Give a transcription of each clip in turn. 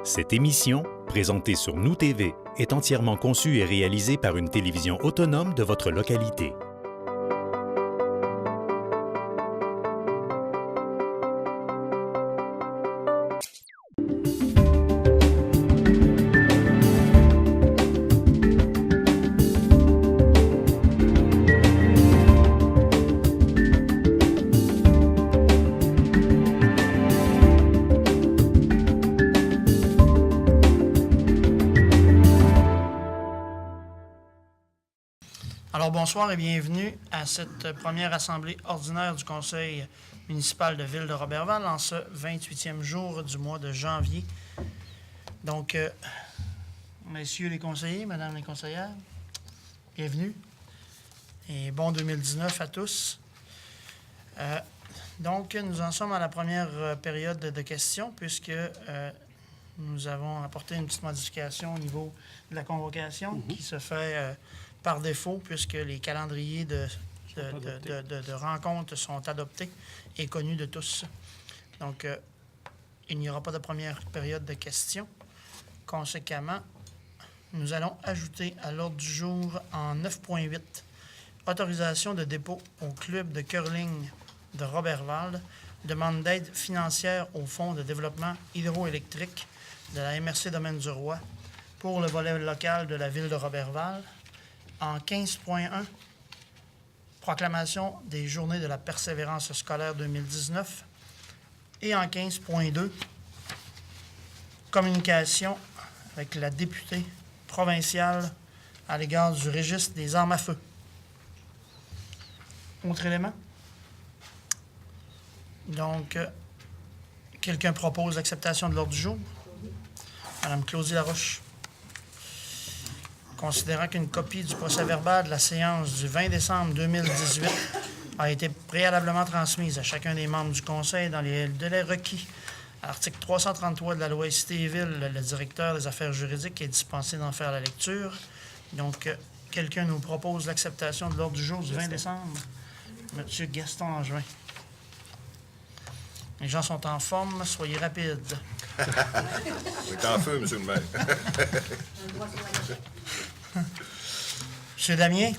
Cette émission, présentée sur Nous TV, est entièrement conçue et réalisée par une télévision autonome de votre localité. Alors bonsoir et bienvenue à cette première assemblée ordinaire du Conseil municipal de Ville de Roberval en ce 28e jour du mois de janvier. Donc, messieurs les conseillers, mesdames les conseillères, bienvenue et bon 2019 à tous. Donc, nous en sommes à la première période de questions puisque nous avons apporté une petite modification au niveau de la convocation qui se fait par défaut, puisque les calendriers de rencontres sont adoptés et connus de tous. Donc, il n'y aura pas de première période de questions. Conséquemment, nous allons ajouter à l'ordre du jour en 9.8, autorisation de dépôt au club de curling de Roberval, demande d'aide financière au Fonds de développement hydroélectrique de la MRC Domaine du Roi pour le volet local de la Ville de Roberval. En 15.1, proclamation des Journées de la persévérance scolaire 2019. Et en 15.2, communication avec la députée provinciale à l'égard du registre des armes à feu. Autre élément? Donc, quelqu'un propose l'acceptation de l'ordre du jour? Madame Claudie Laroche. Considérant qu'une copie du procès-verbal de la séance du 20 décembre 2018 a été préalablement transmise à chacun des membres du Conseil dans les délais requis à l'article 333 de la loi Cité et Ville, le directeur des affaires juridiques est dispensé d'en faire la lecture. Donc, quelqu'un nous propose l'acceptation de l'ordre du jour du 20 décembre. Monsieur Gaston Angevin. Les gens sont en forme, soyez rapides. On est en feu, monsieur le maire. Monsieur Damien,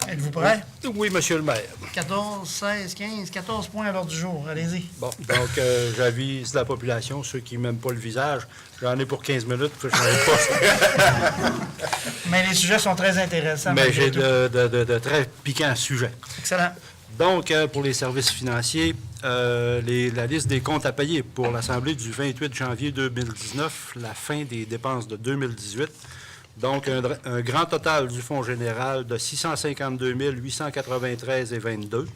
êtes-vous prêt? Oui, monsieur le maire. 14, 16, 15, 14 points à l'ordre du jour. Allez-y. Bon, donc j'avise la population, ceux qui n'aiment pas le visage. J'en ai pour 15 minutes, puis je n'en ai pas. Mais les sujets sont très intéressants. Mais j'ai de très piquants sujets. Excellent. Donc, pour les services financiers, la liste des comptes à payer pour l'Assemblée du 28 janvier 2019, la fin des dépenses de 2018. Donc, un grand total du fonds général de 652 893,22.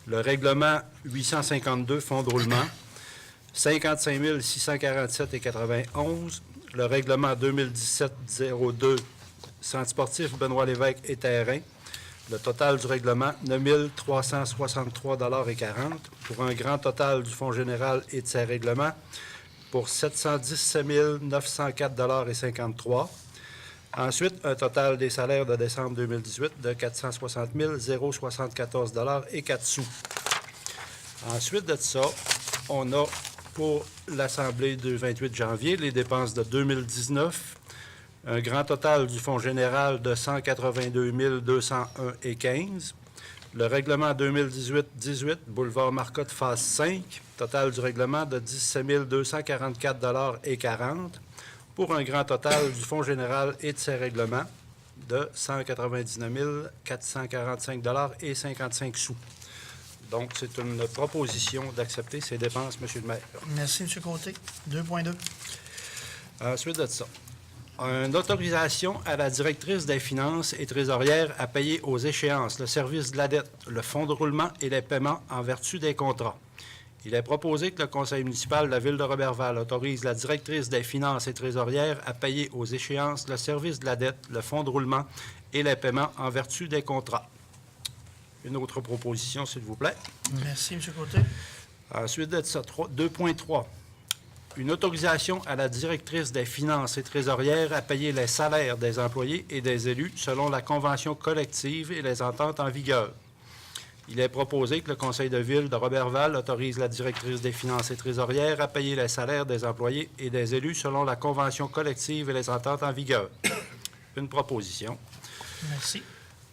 Le règlement 852, fonds de roulement, 55 647,91. Le règlement 2017-02, centre sportif Benoît Lévesque et terrain. Le total du règlement, 9 363,40 pour un grand total du fonds général et de ses règlements pour 717 904,53 Ensuite, un total des salaires de décembre 2018 de 460 074,04 Ensuite de ça, on a pour l'Assemblée du 28 janvier les dépenses de 2019, un grand total du fonds général de 182 201,15 Le règlement 2018-18, boulevard Marcotte, phase 5, total du règlement de 17 244,40 pour un grand total du fonds général et de ses règlements de 199 445,55 Donc, c'est une proposition d'accepter ces dépenses, M. le maire. Merci, M. Côté. 2.2. Ensuite de ça, une autorisation à la directrice des finances et trésorière à payer aux échéances le service de la dette, le fonds de roulement et les paiements en vertu des contrats. Il est proposé que le conseil municipal de la Ville de Roberval autorise la directrice des finances et trésorières à payer aux échéances le service de la dette, le fonds de roulement et les paiements en vertu des contrats. Une autre proposition, s'il vous plaît. Merci, M. Côté. Ensuite de ça, 2.3. Une autorisation à la directrice des finances et trésorières à payer les salaires des employés et des élus selon la convention collective et les ententes en vigueur. Il est proposé que le conseil de ville de Roberval autorise la directrice des finances et trésorières à payer les salaires des employés et des élus selon la convention collective et les ententes en vigueur. Une proposition. Merci.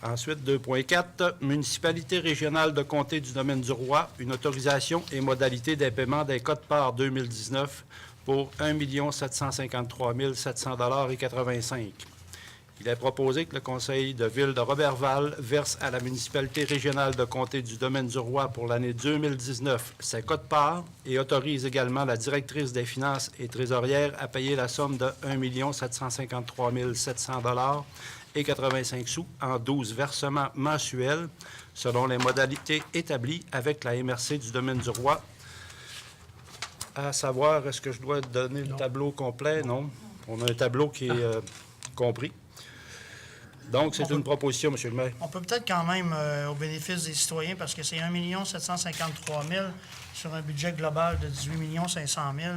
Ensuite, 2.4, municipalité régionale de comté du domaine du Roi, une autorisation et modalité des paiements des quotes-parts 2019 pour 1 753 700 $ et 85. Il est proposé que le conseil de ville de Roberval verse à la municipalité régionale de comté du domaine du Roi pour l'année 2019 ses quotes-parts et autorise également la directrice des finances et trésorières à payer la somme de 1 753 700 $ et 85 sous en 12 versements mensuels selon les modalités établies avec la MRC du domaine du Roi. À savoir, est-ce que je dois donner le tableau complet? Non. On a un tableau qui est compris. Donc, c'est une proposition, M. le maire. On peut peut-être quand même, au bénéfice des citoyens, parce que c'est 1 753 000 sur un budget global de 18 500 000.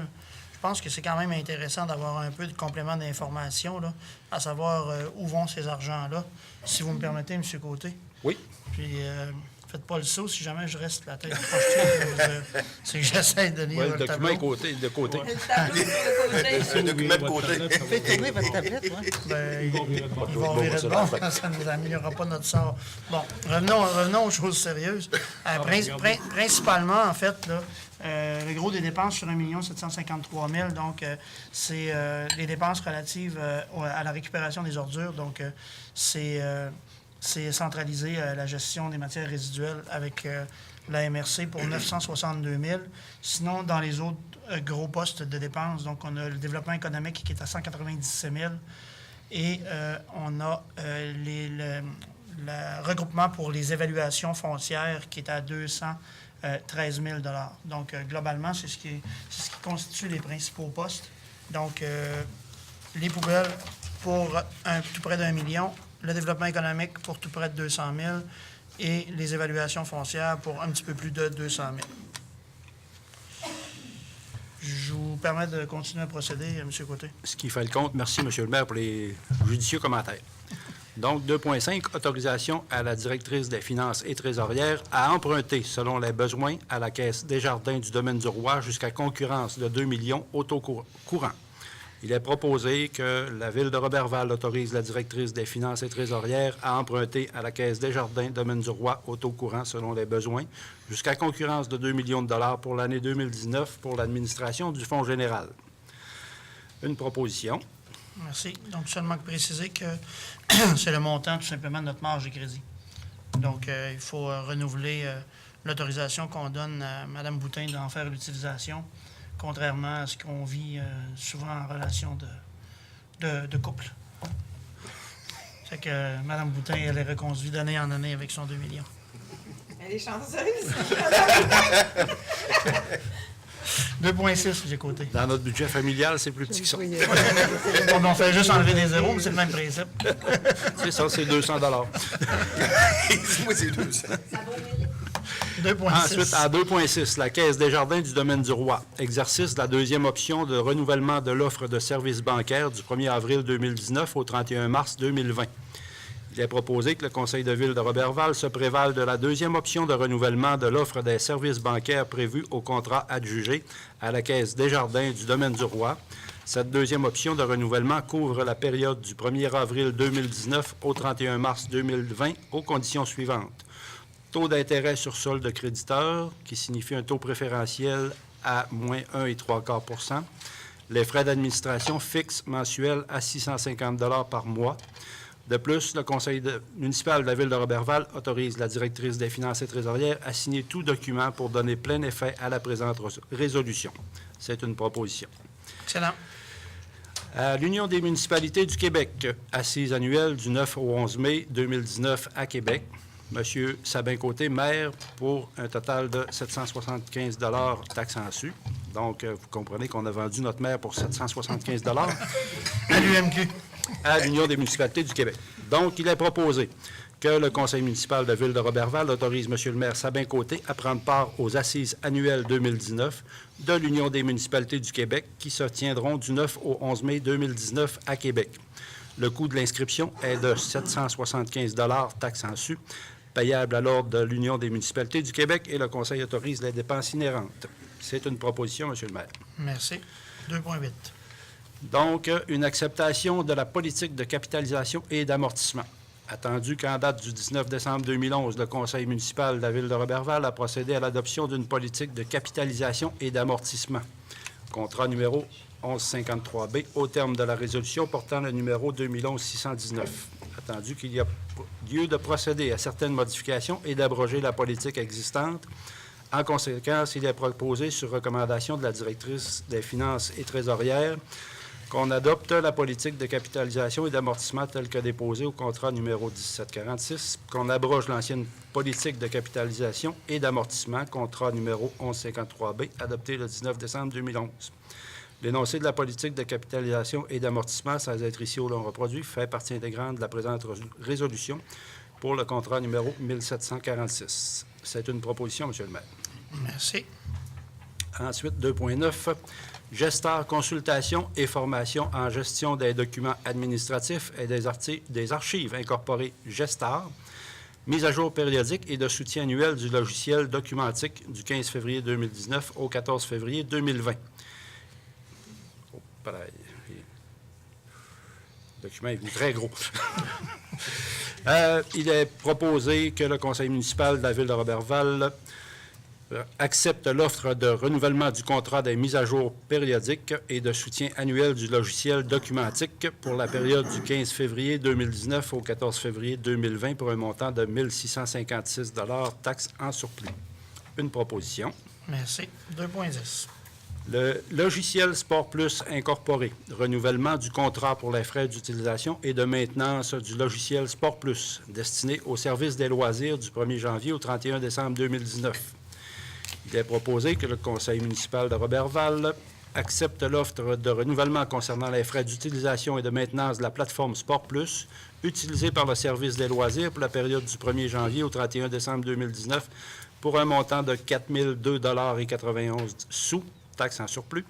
Je pense que c'est quand même intéressant d'avoir un peu de complément d'information, là, à savoir où vont ces argents-là, si vous me permettez, M. Côté. Oui. Puis, faites pas le saut si jamais je reste la tête projetée. C'est que j'essaie de lire Oui, le le document tableau. est de côté. Le tableau sur le côté. Un document de côté. Faites tourner votre tablette, ouais. Ben, ils vont virer de bord, ça ne nous améliorera pas notre sort. Bon, revenons aux choses sérieuses. Principalement, en fait, là, le gros des dépenses sur 1 753 000, donc c'est les dépenses relatives à la récupération des ordures. Donc, c'est centraliser la gestion des matières résiduelles avec la MRC pour 962 000. Sinon, dans les autres gros postes de dépenses, donc on a le développement économique qui est à 197 000 et on a le regroupement pour les évaluations foncières qui est à 213 000 $. Donc, globalement, c'est ce qui constitue les principaux postes. Donc, les poubelles pour tout près d'1 million, le développement économique pour tout près de 200 000 et les évaluations foncières pour un petit peu plus de 200 000. Je vous permets de continuer à procéder, M. Côté. Ce qui fait le compte. Merci, M. le maire, pour les judicieux commentaires. Donc, 2.5, autorisation à la directrice des finances et trésorières à emprunter, selon les besoins, à la Caisse Desjardins du domaine du Roi jusqu'à concurrence de 2 millions au taux courant. Il est proposé que la Ville de Roberval autorise la directrice des finances et trésorières à emprunter à la Caisse Desjardins, domaine du Roi, au taux courant selon les besoins, jusqu'à concurrence de 2 millions de dollars pour l'année 2019 pour l'administration du Fonds général. Une proposition. Merci. Donc, seulement que préciser que c'est le montant, tout simplement, de notre marge de crédit. Donc, il faut renouveler l'autorisation qu'on donne à Mme Boutin d'en faire l'utilisation, contrairement à ce qu'on vit souvent en relation de couple. C'est que Mme Boutin, elle est reconduite d'année en année avec son 2 millions. Elle est chanceuse. 2,6, j'ai côté. Dans notre budget familial, c'est plus petit que ça. On fait juste enlever des zéros, mais c'est le même principe. C'est ça, c'est 200 $. Dis-moi, c'est 200. 2,6. Ensuite, à 2.6, la Caisse Desjardins du domaine du Roi. Exercice de la deuxième option de renouvellement de l'offre de services bancaires du 1er avril 2019 au 31 mars 2020. Il est proposé que le Conseil de ville de Roberval se prévale de la deuxième option de renouvellement de l'offre des services bancaires prévue au contrat adjugé à la Caisse Desjardins du domaine du Roi. Cette deuxième option de renouvellement couvre la période du 1er avril 2019 au 31 mars 2020 aux conditions suivantes. Taux d'intérêt sur solde créditeur, qui signifie un taux préférentiel à moins 1,75 %. Les frais d'administration fixes mensuels à 650 $ par mois. De plus, le Conseil municipal de la Ville de Roberval autorise la directrice des finances et trésorières à signer tout document pour donner plein effet à la présente résolution. C'est une proposition. Excellent. À l'Union des municipalités du Québec, assise annuelle du 9 au 11 mai 2019 à Québec. Monsieur Sabin-Côté, maire, pour un total de 775 $ taxes en su. Donc, vous comprenez qu'on a vendu notre maire pour 775 $ À l'UMQ. à l'Union des municipalités du Québec. Donc, il est proposé que le Conseil municipal de Ville de Roberval autorise M. le maire Sabin-Côté à prendre part aux assises annuelles 2019 de l'Union des municipalités du Québec qui se tiendront du 9 au 11 mai 2019 à Québec. Le coût de l'inscription est de 775 $ taxes en su. payable à l'ordre de l'Union des municipalités du Québec et le Conseil autorise les dépenses inhérentes. C'est une proposition, M. le maire. Merci. 2.8. Donc, une acceptation de la politique de capitalisation et d'amortissement. Attendu qu'en date du 19 décembre 2011, le Conseil municipal de la Ville de Roberval a procédé à l'adoption d'une politique de capitalisation et d'amortissement. Contrat numéro 1153B, au terme de la résolution portant le numéro 2011-619. Attendu qu'il y a lieu de procéder à certaines modifications et d'abroger la politique existante. En conséquence, il est proposé, sur recommandation de la directrice des finances et trésorière, qu'on adopte la politique de capitalisation et d'amortissement telle que déposée au contrat numéro 1746, qu'on abroge l'ancienne politique de capitalisation et d'amortissement, contrat numéro 1153B, adopté le 19 décembre 2011. L'énoncé de la politique de capitalisation et d'amortissement, sans être ici au long reproduit, fait partie intégrante de la présente résolution pour le contrat numéro 1746. C'est une proposition, M. le maire. Merci. Ensuite, 2.9, gesteur, consultation et formation en gestion des documents administratifs et des archives incorporées gestar, mise à jour périodique et de soutien annuel du logiciel documentique du 15 février 2019 au 14 février 2020. Oh, pareil. Le document est venu très gros. Il est proposé que le conseil municipal de la Ville de Roberval accepte l'offre de renouvellement du contrat des mises à jour périodiques et de soutien annuel du logiciel documentique pour la période du 15 février 2019 au 14 février 2020 pour un montant de 1 656 taxes en surplus. Une proposition. Merci. 2.10. Le logiciel Sport Plus incorporé, renouvellement du contrat pour les frais d'utilisation et de maintenance du logiciel Sport Plus destiné au service des loisirs du 1er janvier au 31 décembre 2019. Il est proposé que le conseil municipal de Roberval accepte l'offre de renouvellement concernant les frais d'utilisation et de maintenance de la plateforme Sport Plus utilisée par le service des loisirs pour la période du 1er janvier au 31 décembre 2019 pour un montant de 4 002,91 taxes en surplus,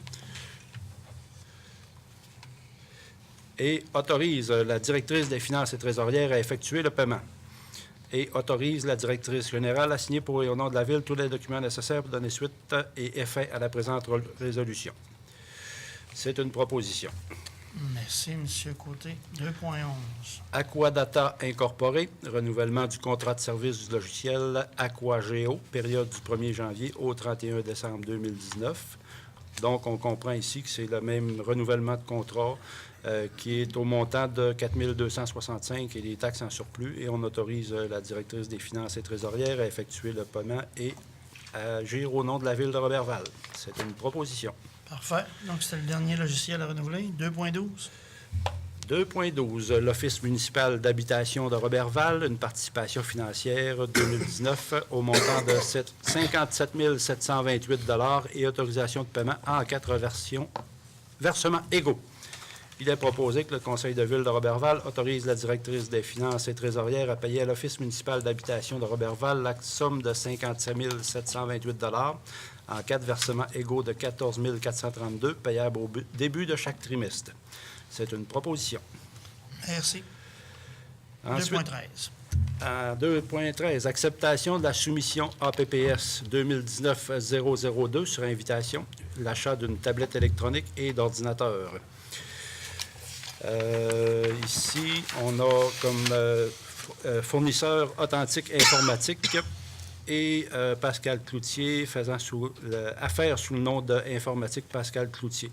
et autorise la directrice des finances et trésorières à effectuer le paiement. Et autorise la directrice générale à signer pour et au nom de la Ville tous les documents nécessaires pour donner suite et effet à la présente résolution. C'est une proposition. Merci, M. Côté. 2.11. Aquadata Incorporé, renouvellement du contrat de service du logiciel AquaGeo, période du 1er janvier au 31 décembre 2019. Donc, on comprend ici que c'est le même renouvellement de contrat qui est au montant de 4 265 et les taxes en surplus. Et on autorise la directrice des finances et trésorières à effectuer le paiement et à agir au nom de la Ville de Roberval. C'est une proposition. Parfait. Donc, c'était le dernier logiciel à renouveler. 2.12. 2.12, l'Office municipal d'habitation de Roberval, une participation financière 2019 au montant de 57 728 et autorisation de paiement en 4 versements égaux. Il est proposé que le conseil de ville de Roberval autorise la directrice des finances et trésorières à payer à l'Office municipal d'habitation de Roberval la somme de 57 728 en 4 versements égaux de 14 432 payables au début de chaque trimestre. C'est une proposition. Merci. Ensuite, 2.13. à 2.13, acceptation de la soumission APPS 2019-002 sur invitation, l'achat d'une tablette électronique et d'ordinateur. Ici, on a comme fournisseur Authentique Informatique et Pascal Cloutier faisant affaire sous le nom d'Informatique Pascal Cloutier.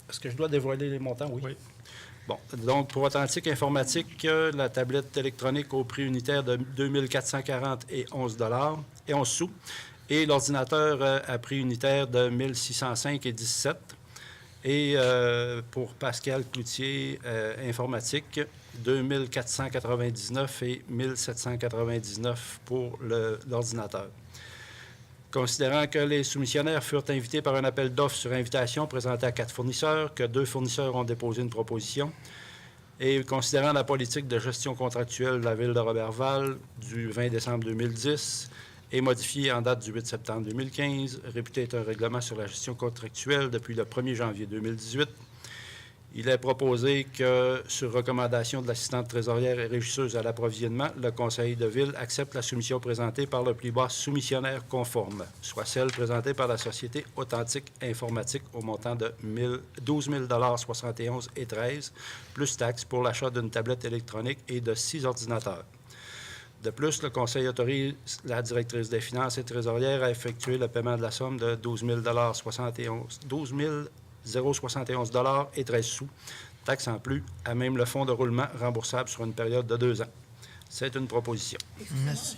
Est-ce que je dois dévoiler les montants? Oui. Bon, donc pour Authentique Informatique, la tablette électronique au prix unitaire de 2 440 et 11 sous, et l'ordinateur à prix unitaire de 1 605 et 17. Et pour Pascal Cloutier Informatique, 2 499 et 1 799 pour l'ordinateur. Considérant que les soumissionnaires furent invités par un appel d'offres sur invitation présenté à 4 fournisseurs, que 2 fournisseurs ont déposé une proposition, et considérant la politique de gestion contractuelle de la Ville de Roberval du 20 décembre 2010 et modifiée en date du 8 septembre 2015, réputée être un règlement sur la gestion contractuelle depuis le 1er janvier 2018, Il est proposé que, sur recommandation de l'assistante trésorière et régisseuse à l'approvisionnement, le conseil de ville accepte la soumission présentée par le plus bas soumissionnaire conforme, soit celle présentée par la Société Authentique Informatique au montant de 12 071 et 13, plus taxes pour l'achat d'une tablette électronique et de 6 ordinateurs. De plus, le Conseil autorise la directrice des finances et trésorière à effectuer le paiement de la somme de 12 071 et 13 sous, taxes en plus, à même le fonds de roulement remboursable sur une période de 2 ans. C'est une proposition. Merci.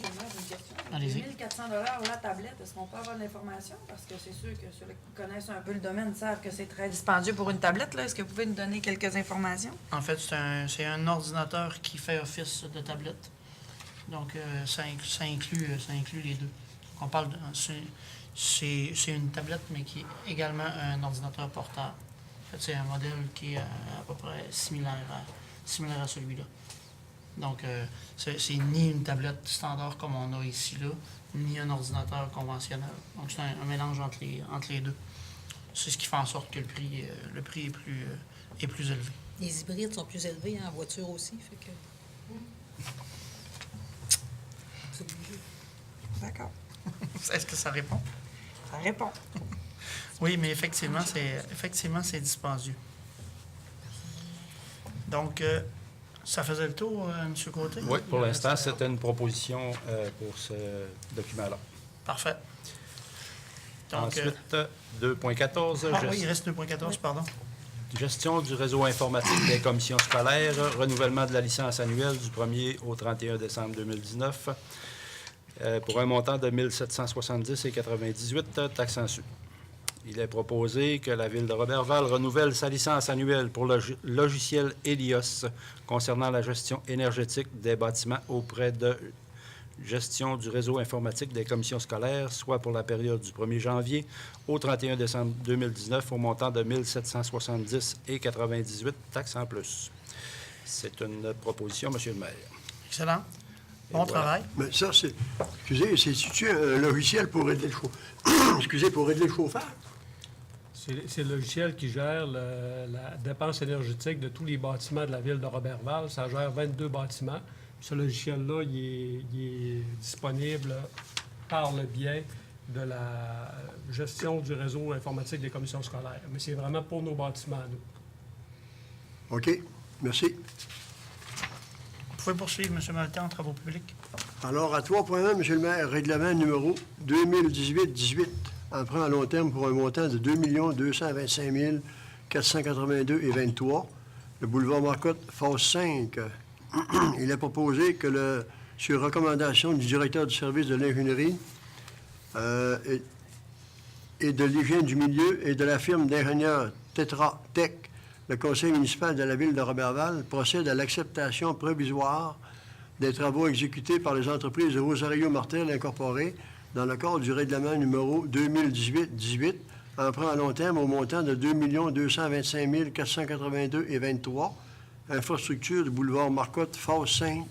Allez-y. 2 400 la tablette, est-ce qu'on peut avoir de l'information? Parce que c'est sûr que ceux qui connaissent un peu le domaine savent que c'est très dispendieux pour une tablette. Là. Est-ce que vous pouvez nous donner quelques informations? En fait, c'est un ordinateur qui fait office de tablette. Donc, ça inclut les deux. On parle de... C'est une tablette, mais qui est également un ordinateur portable. En fait, c'est un modèle qui est à peu près similaire à celui-là. Donc, c'est ni une tablette standard comme on a ici, là, ni un ordinateur conventionnel. Donc, c'est un mélange entre les deux. C'est ce qui fait en sorte que le prix est plus élevé. Les hybrides sont plus élevés en voiture aussi, fait que... C'est obligé. D'accord. Est-ce que ça répond? Ça répond. Oui, mais effectivement, c'est dispendieux. Donc, ça faisait le tour, M. Côté? Oui, pour l'instant, c'était une proposition pour ce document-là. Parfait. Donc, Ensuite, 2.14. oui, il reste 2.14, pardon. Gestion du réseau informatique des commissions scolaires, renouvellement de la licence annuelle du 1er au 31 décembre 2019 pour un montant de 1 770,98 taxes en su. Il est proposé que la Ville de Roberval renouvelle sa licence annuelle pour le logiciel Helios concernant la gestion énergétique des bâtiments auprès de gestion du réseau informatique des commissions scolaires, soit pour la période du 1er janvier au 31 décembre 2019 au montant de 1 770,98 taxes en plus. C'est une proposition, M. le maire. Excellent. Bon travail. Mais ça, c'est... Excusez, c'est-tu un logiciel pour régler le chauffage? Excusez, pour régler le chauffage? C'est le logiciel qui gère la dépense énergétique de tous les bâtiments de la ville de Roberval. Ça gère 22 bâtiments. Ce logiciel-là, il est disponible par le biais de la gestion du réseau informatique des commissions scolaires. Mais c'est vraiment pour nos bâtiments, nous. OK. Merci. Vous pouvez poursuivre, M. Maltais, en travaux publics. Alors, à 3.1, M. le maire, règlement numéro 2018-18, emprunt à long terme pour un montant de 2 225 482,23, le boulevard Marcotte, phase 5. Il est proposé que, sur recommandation du directeur du service de l'ingénierie et de l'hygiène du milieu et de la firme d'ingénieurs Tetra Tech, le conseil municipal de la ville de Roberval procède à l'acceptation provisoire des travaux exécutés par les entreprises de Rosario Martel Incorporées dans le cadre du règlement numéro 2018-18, emprunt à long terme au montant de 2 225 482,23, infrastructure du boulevard Marcotte, phase 5,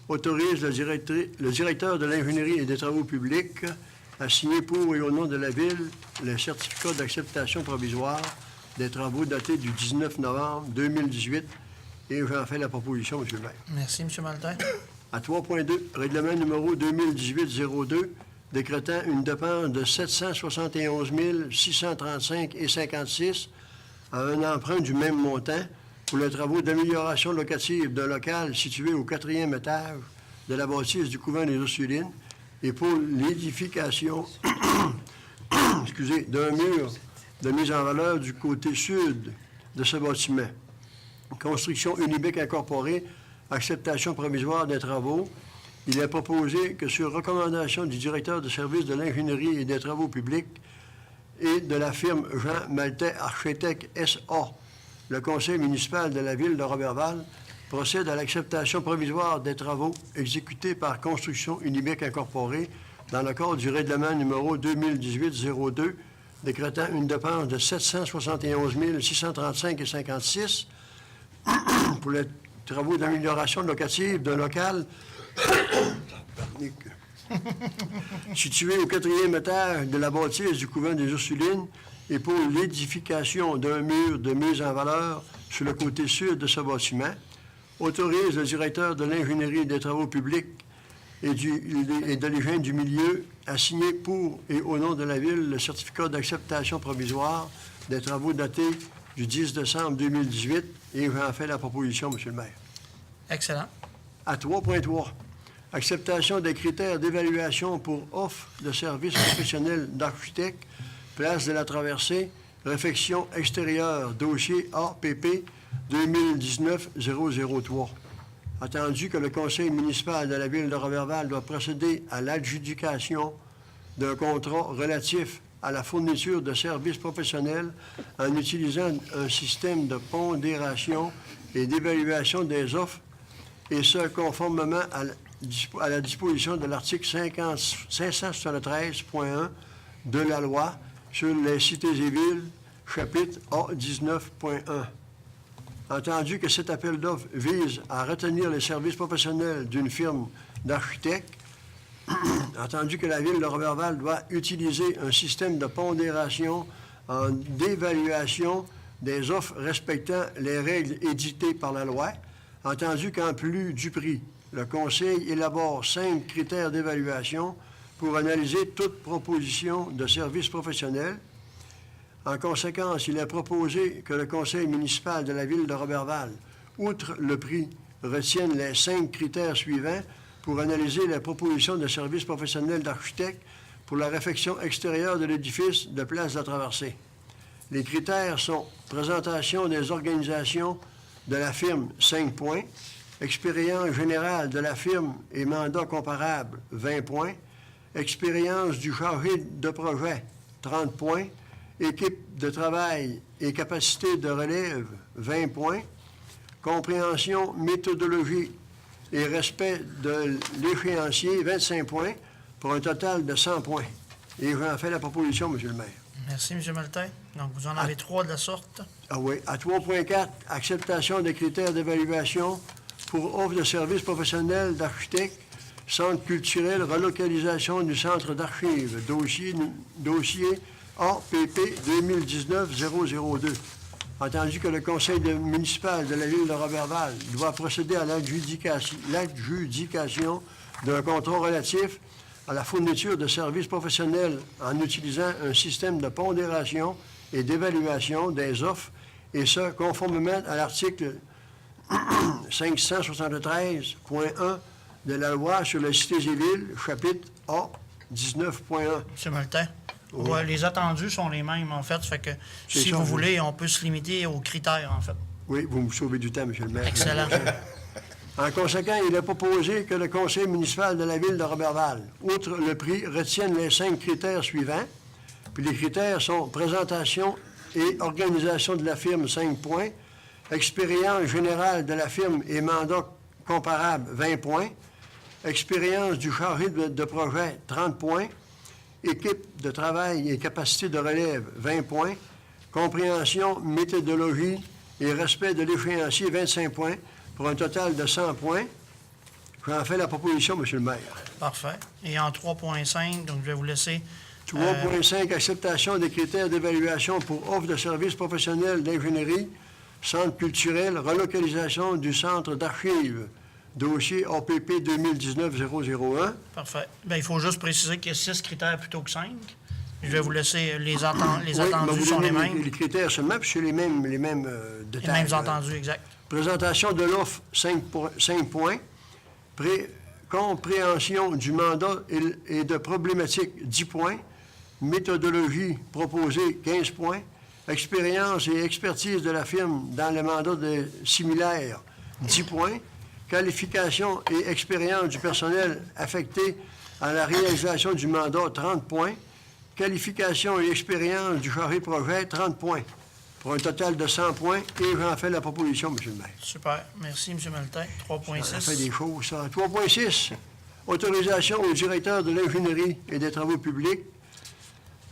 autorise le directeur de l'ingénierie et des travaux publics à signer pour et au nom de la Ville le certificat d'acceptation provisoire des travaux datés du 19 novembre 2018. Et j'en fais la proposition, M. le maire. Merci, M. Maltais. À 3.2, règlement numéro 2018-02, décrétant une dépense de 771 635,56 à un emprunt du même montant pour les travaux d'amélioration locative d'un local situé au 4e étage de la bâtisse du couvent des Ursulines et pour l'édification d'un mur de mise en valeur du côté sud de ce bâtiment. Construction Unibic incorporée, acceptation provisoire des travaux. Il est proposé que sur recommandation du directeur de service de l'ingénierie et des travaux publics et de la firme Jean Maltais Architecte S.A., le conseil municipal de la ville de Roberval procède à l'acceptation provisoire des travaux exécutés par Construction Unibic incorporée dans le cadre du règlement numéro 2018-02, décrétant une dépense de 771 635,56 pour les travaux d'amélioration locative d'un local situé au 4e étage de la bâtisse du couvent des Ursulines et pour l'édification d'un mur de mise en valeur sur le côté sud de ce bâtiment, autorise le directeur de l'ingénierie et des travaux publics et de l'hygiène du milieu à signer pour et au nom de la Ville le certificat d'acceptation provisoire des travaux datés du 10 décembre 2018 et j'en fais la proposition, M. le maire. Excellent. À 3.3, acceptation des critères d'évaluation pour offre de services professionnels d'architecte, place de la Traversée, réfection extérieure, dossier APP 2019-003. Attendu que le conseil municipal de la Ville de Roberval doit procéder à l'adjudication d'un contrat relatif à la fourniture de services professionnels en utilisant un système de pondération et d'évaluation des offres, et ce, conformément à la disposition de l'article 573.1 de la loi sur les cités et villes, chapitre A19.1. Entendu que cet appel d'offres vise à retenir les services professionnels d'une firme d'architectes, entendu que la Ville de Roberval doit utiliser un système de pondération d'évaluation des offres respectant les règles édictées par la loi, entendu qu'en plus du prix, le Conseil élabore 5 critères d'évaluation pour analyser toute proposition de service professionnel. En conséquence, il est proposé que le Conseil municipal de la Ville de Roberval, outre le prix, retienne les 5 critères suivants pour analyser les propositions de services professionnels d'architectes pour la réfection extérieure de l'édifice de Place de la Traversée. Les critères sont présentation des organisations de la firme, 5 points, expérience générale de la firme et mandat comparable, 20 points, expérience du chargé de projet, 30 points, équipe de travail et capacité de relève, 20 points, compréhension, méthodologie et respect de l'échéancier, 25 points, pour un total de 100 points. Et j'en fais la proposition, M. le maire. Merci, M. Maltais. Donc, vous en avez 3 de la sorte. Ah oui. À 3.4, acceptation des critères d'évaluation pour offre de services professionnels d'architectes, centre culturel, relocalisation du centre d'archives, dossier APP 2019-002. Entendu que le conseil municipal de la Ville de Roberval doit procéder à l'adjudication d'un contrat relatif à la fourniture de services professionnels en utilisant un système de pondération et d'évaluation des offres, et ce, conformément à l'article 573.1 de la loi sur les cités et villes, chapitre A 19.1. M. Maltais. Oui. Ouais, les attendus sont les mêmes, en fait. Fait que, si ça, vous oui. voulez, on peut se limiter aux critères, en fait. Oui, vous me sauvez du temps, M. le maire. Excellent. En conséquent, il est proposé que le conseil municipal de la Ville de Roberval, outre le prix, retienne les 5 critères suivants. Puis les critères sont présentation et organisation de la firme, 5 points, expérience générale de la firme et mandat comparable, 20 points, expérience du chargé de projet, 30 points, équipe de travail et capacité de relève, 20 points, compréhension, méthodologie et respect de l'échéancier, 25 points, pour un total de 100 points. J'en fais la proposition, M. le maire. Parfait. Et en 3.5, donc je vais vous laisser... 3.5, acceptation des critères d'évaluation pour offre de services professionnels d'ingénierie, centre culturel, relocalisation du centre d'archives, dossier APP 2019-001. Parfait. Bien, il faut juste préciser qu'il y a 6 critères plutôt que 5. Je vais vous laisser les attendus vous sont les donnez mêmes. Les critères seulement, puis c'est les mêmes Les détails. mêmes entendus, exact. Présentation de l'offre, 5 points. Compréhension du mandat et de problématiques, 10 points. Méthodologie proposée, 15 points. Expérience et expertise de la firme dans le mandat similaire, 10 points. Qualification et expérience du personnel affecté à la réalisation du mandat, 30 points. Qualification et expérience du chargé de projet, 30 points. Pour un total de 100 points, et j'en fais la proposition, M. le maire. Super. Merci, M. Maltais. Ça fait 3.6. des choses, ça. 3.6, autorisation au directeur de l'ingénierie et des travaux publics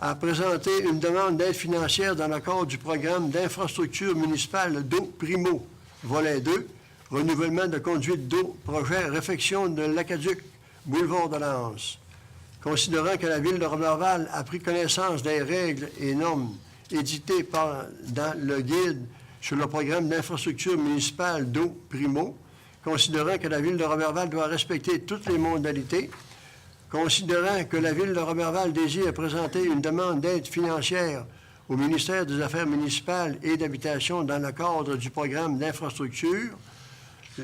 à présenter une demande d'aide financière dans le cadre du programme d'infrastructure municipale d'eau Primo, volet 2, renouvellement de conduite d'eau, projet réfection de l'Aqueduc, boulevard de l'Anse. Considérant que la Ville de Roberval a pris connaissance des règles et normes édité dans le guide sur le programme d'infrastructure municipale d'eau Primo, considérant que la Ville de Roberval doit respecter toutes les modalités, considérant que la Ville de Roberval désire présenter une demande d'aide financière au ministère des Affaires municipales et d'Habitation dans le cadre du programme d'infrastructure,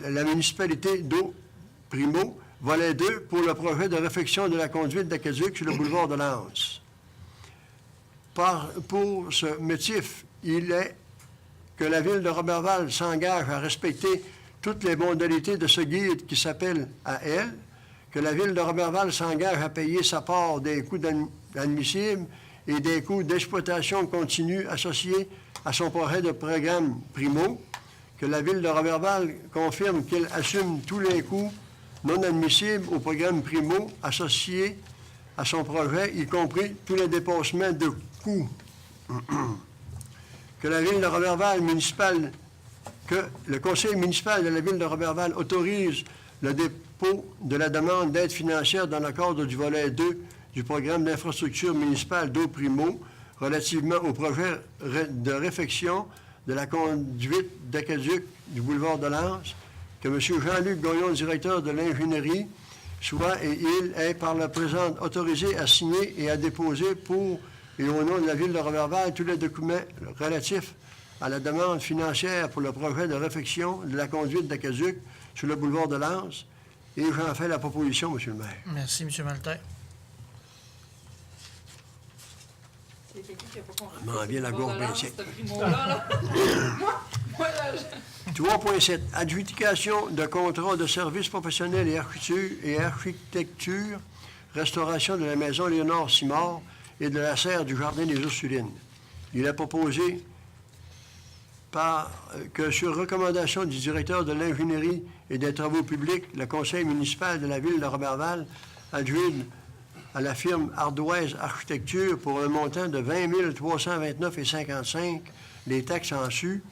la municipalité d'eau Primo, volet 2, pour le projet de réfection de la conduite d'Aqueduc sur le boulevard de l'Anse. Pour ce motif, il est que la Ville de Roberval s'engage à respecter toutes les modalités de ce guide qui s'appelle à elle, que la Ville de Roberval s'engage à payer sa part des coûts admissibles et des coûts d'exploitation continue associés à son projet de programme Primo, que la Ville de Roberval confirme qu'elle assume tous les coûts non admissibles au programme Primo associés à son projet, y compris tous les dépassements de coûts. Que la Ville de Roberval municipale, que le Conseil municipal de la Ville de Roberval autorise le dépôt de la demande d'aide financière dans le cadre du volet 2 du programme d'infrastructure municipale d'eau Primo relativement au projet de réfection de la conduite d'Aqueduc du boulevard de l'Anse, que M. Jean-Luc Goyon, directeur de l'ingénierie, soit et il est par la présente autorisé à signer et à déposer pour et au nom de la Ville de Roberval tous les documents relatifs à la demande financière pour le projet de réfection de la conduite d'Aqueduc sur le boulevard de l'Anse. Et j'en fais la proposition, M. le maire. Merci, M. Maltais. C'est quelqu'un qui a pas compris. M'en vient la gourde bien sec. Ce primo-là, là. Moi, là, 3.7. Adjudication de contrats de services professionnels et architecture, restauration de la maison Léonard-Simard et de la serre du Jardin des Ursulines. Il est proposé que, sur recommandation du directeur de l'ingénierie et des travaux publics, le conseil municipal de la Ville de Roberval adjuge à la firme Ardoise Architecture pour un montant de 20 329,55 $, les taxes en su,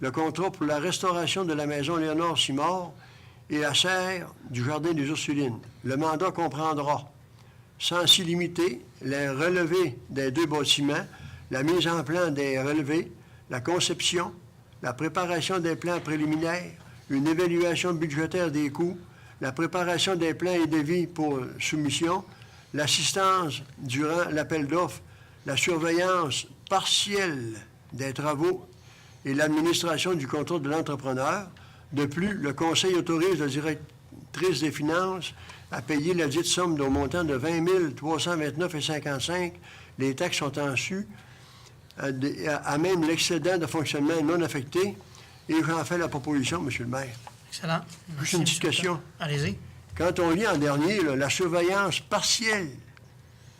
le contrat pour la restauration de la maison Léonard-Simard et la serre du Jardin des Ursulines. Le mandat comprendra, sans s'y limiter, les relevés des deux bâtiments, la mise en plan des relevés, la conception, la préparation des plans préliminaires, une évaluation budgétaire des coûts, la préparation des plans et devis pour soumission, l'assistance durant l'appel d'offres, la surveillance partielle des travaux et l'administration du contrôle de l'entrepreneur. De plus, le Conseil autorise la directrice des finances à payer la dite somme d'un montant de 20 329,55 $. Les taxes sont en su, à même l'excédent de fonctionnement non affecté. Et j'en fais la proposition, M. le maire. Excellent. Juste une petite question. Allez-y. Quand on lit en dernier, là, la surveillance partielle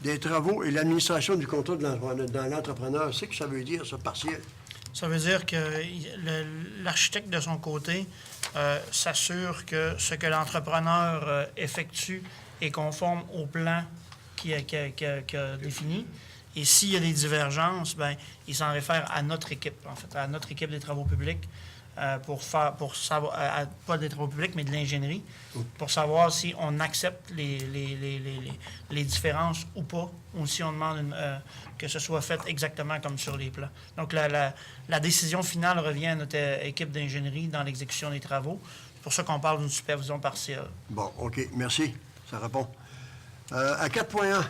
des travaux et l'administration du contrôle de l'entrepreneur, c'est que ça veut dire, ça, partiel? Ça veut dire que l'architecte, de son côté, s'assure que ce que l'entrepreneur effectue est conforme au plan qu'il a défini. Et s'il y a des divergences, bien, il s'en réfère à notre équipe, en fait, à notre équipe des travaux publics, pour savoir, pas des travaux publics, mais de l'ingénierie, pour savoir si on accepte les différences ou pas, ou si on demande que ce soit fait exactement comme sur les plans. Donc, la décision finale revient à notre équipe d'ingénierie dans l'exécution des travaux. C'est pour ça qu'on parle d'une supervision partielle. Bon, OK, merci. Ça répond. À 4.1,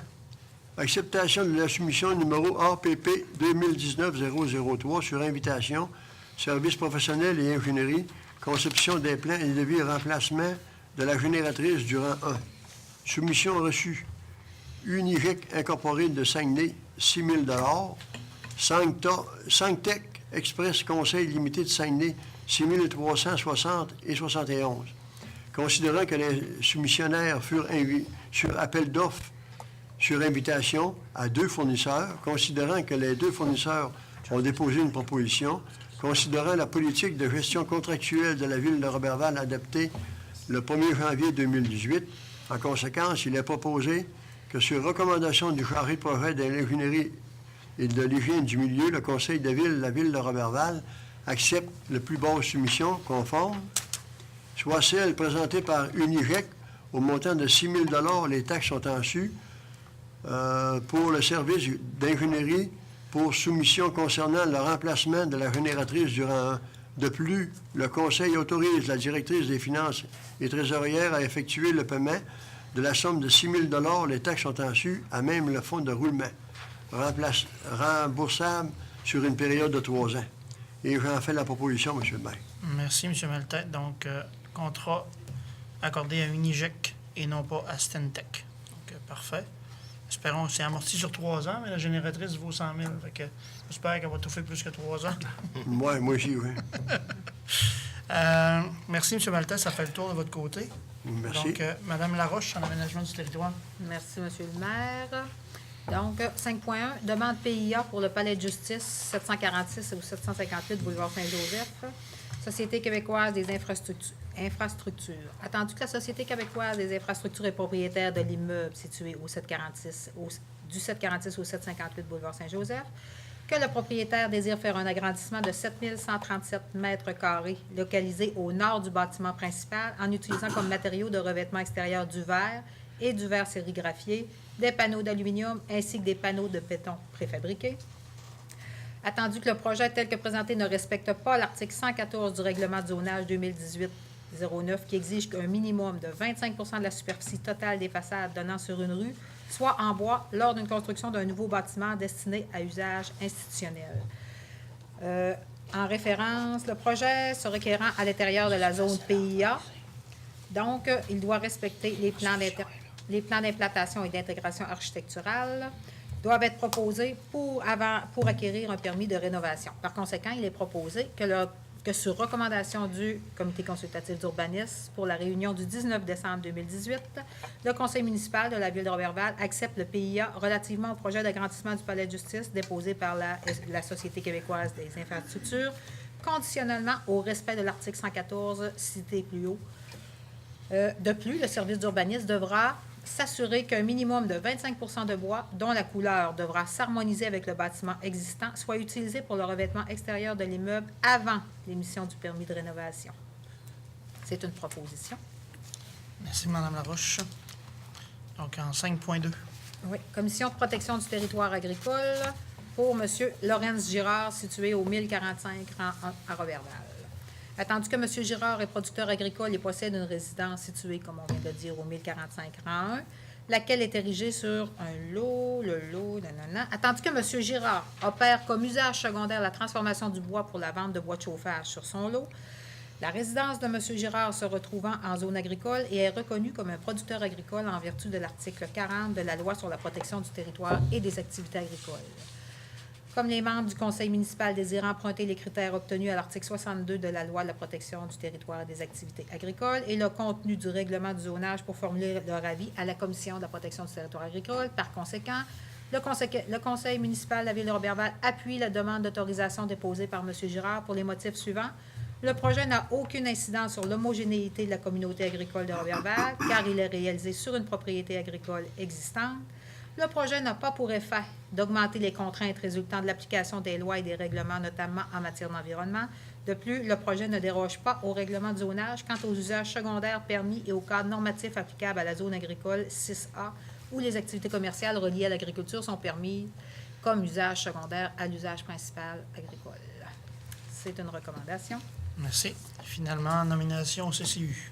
acceptation de la soumission numéro APP 2019-003 sur invitation, services professionnels et ingénierie, conception des plans et devis remplacement de la génératrice du rang 1. Soumission reçue. Unigec Incorporé de Saguenay, 6 000 Sanctec Express Conseil Limité de Saguenay, 6 360 et 71. Considérant que les soumissionnaires furent sur appel d'offres sur invitation à 2 fournisseurs, considérant que les 2 fournisseurs ont déposé une proposition, considérant la politique de gestion contractuelle de la Ville de Roberval adoptée le 1er janvier 2018, en conséquence, il est proposé que sur recommandation du chargé de projet de l'ingénierie et de l'hygiène du milieu, le Conseil de ville, la Ville de Roberval, accepte le plus basse soumission conforme, soit celle présentée par Unigec au montant de 6 000 $, les taxes sont en su, pour le service d'ingénierie pour soumission concernant le remplacement de la génératrice du rang 1. De plus, le Conseil autorise la directrice des finances et trésorière à effectuer le paiement de la somme de 6 000 les taxes sont en su, à même le fonds de roulement, remboursable sur une période de 3 ans. Et j'en fais la proposition, M. le maire. Merci, M. Maltais. Donc, contrat accordé à Unigec et non pas à Stentec. Donc, parfait. Espérons que c'est amorti sur 3 ans, mais la génératrice vaut 100 000. Fait que j'espère qu'elle va tout faire plus que 3 ans. Moi aussi, oui. Merci, M. Maltais. Ça fait le tour de votre côté. Merci. Donc, Mme Laroche, en aménagement du territoire. Merci, M. le maire. Donc, 5.1, demande PIA pour le Palais de justice, 746 ou 758 boulevard Saint-Joseph. Société québécoise des infrastructures. Attendu que la Société québécoise des infrastructures est propriétaire de l'immeuble situé au 746, du 746 au 758 boulevard Saint-Joseph, que le propriétaire désire faire un agrandissement de 7137 mètres carrés localisé au nord du bâtiment principal en utilisant comme matériaux de revêtement extérieur du verre et du verre sérigraphié, des panneaux d'aluminium ainsi que des panneaux de béton préfabriqués. Attendu que le projet tel que présenté ne respecte pas l'article 114 du règlement de zonage 2018-09 qui exige qu'un minimum de 25 de la superficie totale des façades donnant sur une rue soit en bois lors d'une construction d'un nouveau bâtiment destiné à usage institutionnel. En référence, le projet se requérant à l'intérieur de la zone PIA, donc il doit respecter les plans d'implantation et d'intégration architecturale doivent être proposés pour acquérir un permis de rénovation. Par conséquent, il est proposé que sur recommandation du Comité consultatif d'urbanisme pour la réunion du 19 décembre 2018, le Conseil municipal de la Ville de Roberval accepte le PIA relativement au projet d'agrandissement du Palais de justice déposé par la Société québécoise des infrastructures, conditionnellement au respect de l'article 114 cité plus haut. De plus, le service d'urbanisme devra s'assurer qu'un minimum de 25 de bois, dont la couleur devra s'harmoniser avec le bâtiment existant, soit utilisé pour le revêtement extérieur de l'immeuble avant l'émission du permis de rénovation. C'est une proposition. Merci, Mme Laroche. Donc, en 5.2. Oui. Commission de protection du territoire agricole pour M. Laurence Girard, situé au 1045 rang 1 à Roberval. Attendu que M. Girard est producteur agricole et possède une résidence située, comme on vient de le dire, au 1045 rang 1, laquelle est érigée sur un lot, Attendu que M. Girard opère comme usage secondaire la transformation du bois pour la vente de bois de chauffage sur son lot, la résidence de M. Girard se retrouvant en zone agricole et est reconnue comme un producteur agricole en vertu de l'article 40 de la Loi sur la protection du territoire et des activités agricoles. Comme les membres du conseil municipal désirant emprunter les critères obtenus à l'article 62 de la Loi de la protection du territoire et des activités agricoles et le contenu du règlement du zonage pour formuler leur avis à la Commission de la protection du territoire agricole, par conséquent, le conseil municipal de la Ville de Roberval appuie la demande d'autorisation déposée par M. Girard pour les motifs suivants. Le projet n'a aucune incidence sur l'homogénéité de la communauté agricole de Roberval, car il est réalisé sur une propriété agricole existante. Le projet n'a pas pour effet d'augmenter les contraintes résultant de l'application des lois et des règlements, notamment en matière d'environnement. De plus, le projet ne déroge pas au règlement de zonage quant aux usages secondaires permis et au cadre normatif applicable à la zone agricole 6A, où les activités commerciales reliées à l'agriculture sont permises comme usage secondaire à l'usage principal agricole. C'est une recommandation. Merci. Finalement, nomination au CCU.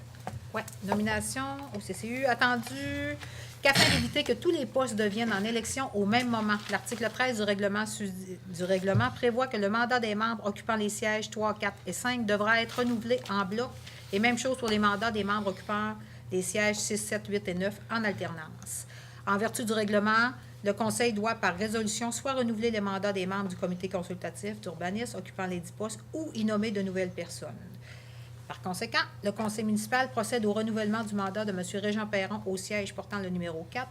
Oui, nomination au CCU. Attendu qu'afin d'éviter que tous les postes deviennent en élection au même moment, l'article 13 du règlement prévoit que le mandat des membres occupant les sièges 3, 4 et 5 devra être renouvelé en bloc, et même chose pour les mandats des membres occupant les sièges 6, 7, 8 et 9 en alternance. En vertu du règlement, le Conseil doit, par résolution, soit renouveler les mandats des membres du comité consultatif d'urbanisme occupant les 10 postes ou y nommer de nouvelles personnes. Par conséquent, le conseil municipal procède au renouvellement du mandat de M. Régent Perron au siège portant le numéro 4,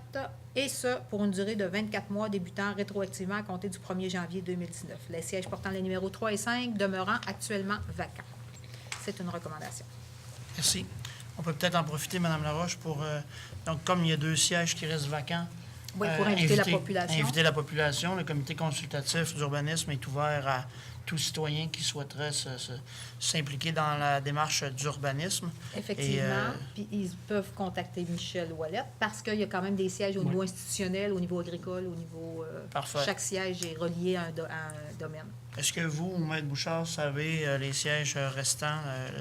et ce, pour une durée de 24 mois débutant rétroactivement à compter du 1er janvier 2019. Les sièges portant les numéros 3 et 5 demeurant actuellement vacants. C'est une recommandation. Merci. On peut peut-être en profiter, Mme Laroche, pour... donc, comme il y a 2 sièges qui restent vacants, Oui, pour inviter la population. Inviter la population. Le comité consultatif d'urbanisme est ouvert à tout citoyen qui souhaiterait s'impliquer dans la démarche d'urbanisme. Effectivement. Puis ils peuvent contacter Michel Ouellette parce qu'il y a quand même des sièges au niveau institutionnel, au niveau agricole, au niveau... Parfait. Chaque siège est relié à un domaine. Est-ce que vous, Maître Bouchard, savez les sièges restants,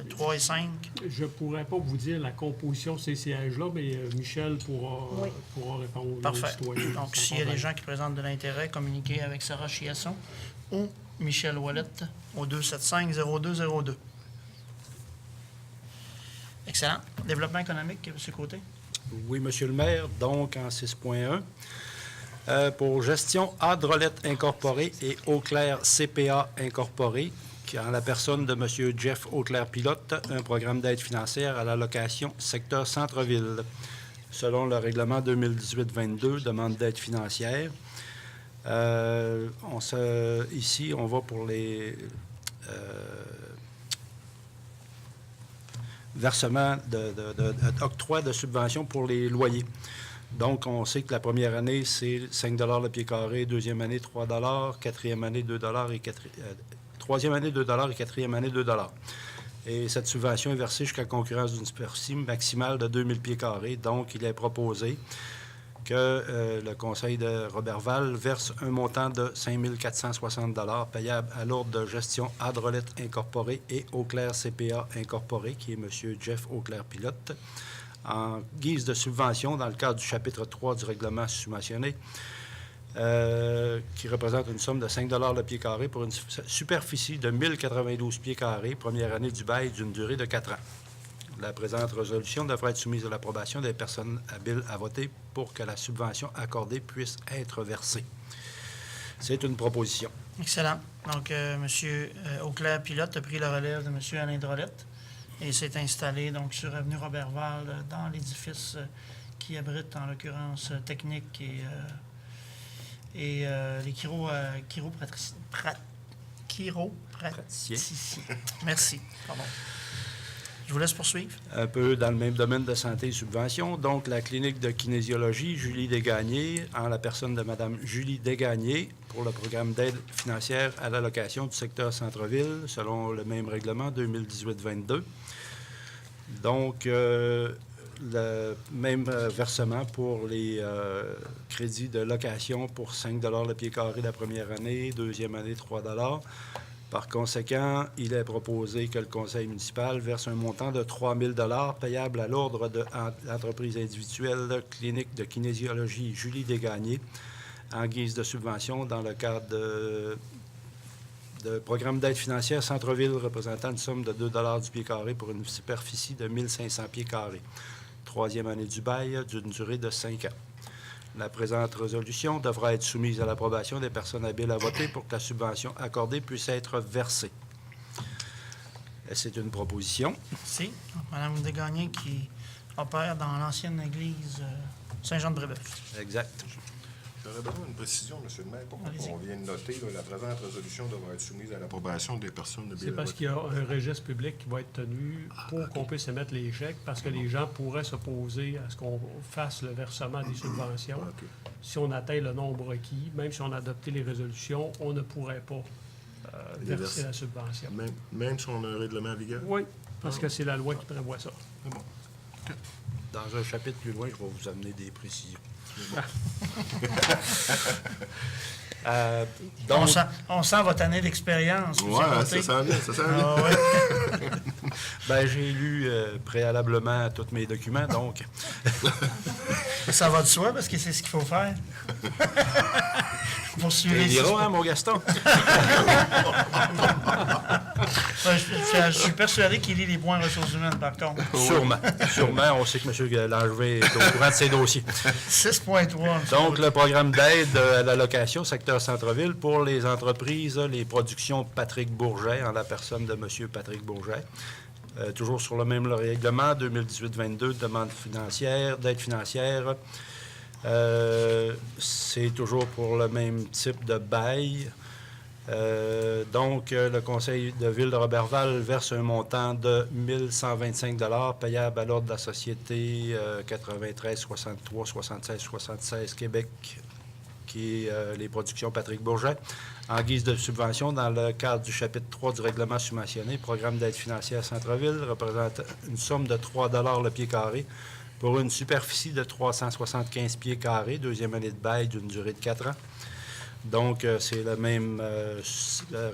3 et 5? Je ne pourrais pas vous dire la composition de ces sièges-là, mais Michel pourra répondre aux Parfait. citoyens. Donc, s'il y a des gens qui présentent de l'intérêt, communiquez avec Sarah Chiasson ou Michel Ouellette au 275-0202. Excellent. Développement économique, M. Côté? Oui, Monsieur le maire. Donc, en 6.1, pour gestion Adrolette Incorporée et Eau-Claire CPA Incorporée, qui en la personne de M. Jeff Eau-Claire-Pilote, un programme d'aide financière à la location secteur centre-ville. Selon le règlement 2018-22, demande d'aide financière. Ici, on va pour les versements d'octroi de subventions pour les loyers. Donc, on sait que la première année, c'est 5 le pied carré, deuxième année, 3 quatrième année, 2 et troisième année, 2 et quatrième année, 2 Et cette subvention est versée jusqu'à concurrence d'une superficie maximale de 2000 pieds carrés. Donc, il est proposé que le conseil de Roberval verse un montant de 5 460 payable à l'ordre de gestion Adrolette Incorporée et Eau-Claire CPA Incorporée, qui est M. Jeff Eau-Claire-Pilote, en guise de subvention dans le cadre du chapitre 3 du règlement subventionné, qui représente une somme de 5 le pied carré pour une superficie de 1092 pieds carrés, première année du bail d'une durée de 4 ans. La présente résolution devra être soumise à l'approbation des personnes habiles à voter pour que la subvention accordée puisse être versée. C'est une proposition. Excellent. Donc, M. Eau-Claire-Pilote a pris la relève de M. Alain Drolette et s'est installé donc sur avenue Roberval dans l'édifice qui abrite en l'occurrence technique et les chiropraticiens. Merci. Pardon. Je vous laisse poursuivre. Un peu dans le même domaine de santé et subvention. Donc, la clinique de kinésiologie Julie Desgagnés, en la personne de Mme Julie Desgagnés, pour le programme d'aide financière à l'allocation du secteur centre-ville, selon le même règlement 2018-22. Donc, le même versement pour les crédits de location pour 5 le pied carré la première année, deuxième année, 3 Par conséquent, il est proposé que le conseil municipal verse un montant de 3 000 payable à l'ordre de l'entreprise individuelle clinique de kinésiologie Julie Desgagnés en guise de subvention dans le cadre de programme d'aide financière centre-ville représentant une somme de 2 du pied carré pour une superficie de 1500 pieds carrés. Troisième année du bail d'une durée de 5 ans. La présente résolution devra être soumise à l'approbation des personnes habiles à voter pour que la subvention accordée puisse être versée. C'est une proposition. Merci. Mme Desgagnés qui opère dans l'ancienne église Saint-Jean-de-Brébeuf. Exact. J'aurais besoin d'une précision, M. le maire. Pourquoi Allez-y. on vient de noter la présente résolution devra être soumise à l'approbation des personnes de C'est parce qu'il y a un registre public qui va être tenu pour qu'on puisse émettre les chèques, parce que les gens pourraient s'opposer à ce qu'on fasse le versement des subventions. OK. Si on atteint le nombre requis, même si on a adopté les résolutions, on ne pourrait pas Les verser verser. la subvention. Même si on a un règlement en vigueur? Oui, parce que c'est la loi qui prévoit ça. C'est bon. Dans un chapitre plus loin, je vais vous amener des précisions. Donc, On sent votre année d'expérience. M. Ouais, Côté. ça sent bien, ça sent bien. Ah, ouais. ben, j'ai lu préalablement tous mes documents, donc Ça va de soi parce que c'est ce qu'il faut faire. Poursuivez. tu diras, hein, mon Gaston? Ouais, je suis persuadé qu'il lit les points ressources humaines, par contre. Sûrement. Sûrement. On sait que M. Langevin est au courant de ses dossiers. 6.3. Donc, le programme d'aide à la location secteur centre-ville pour les entreprises, les productions Patrick Bourget, en la personne de M. Patrick Bourget. Toujours sur le même règlement, 2018-22, demande financière, d'aide financière. C'est toujours pour le même type de bail. Donc, le conseil de ville de Roberval verse un montant de 1 125 payable à l'ordre de la société 93 63 76 76 Québec, qui est les productions Patrick Bourget, en guise de subvention dans le cadre du chapitre 3 du règlement subventionné, programme d'aide financière Centre-Ville, représente une somme de 3 le pied carré pour une superficie de 375 pieds carrés, deuxième année de bail d'une durée de 4 ans. Donc, c'est la même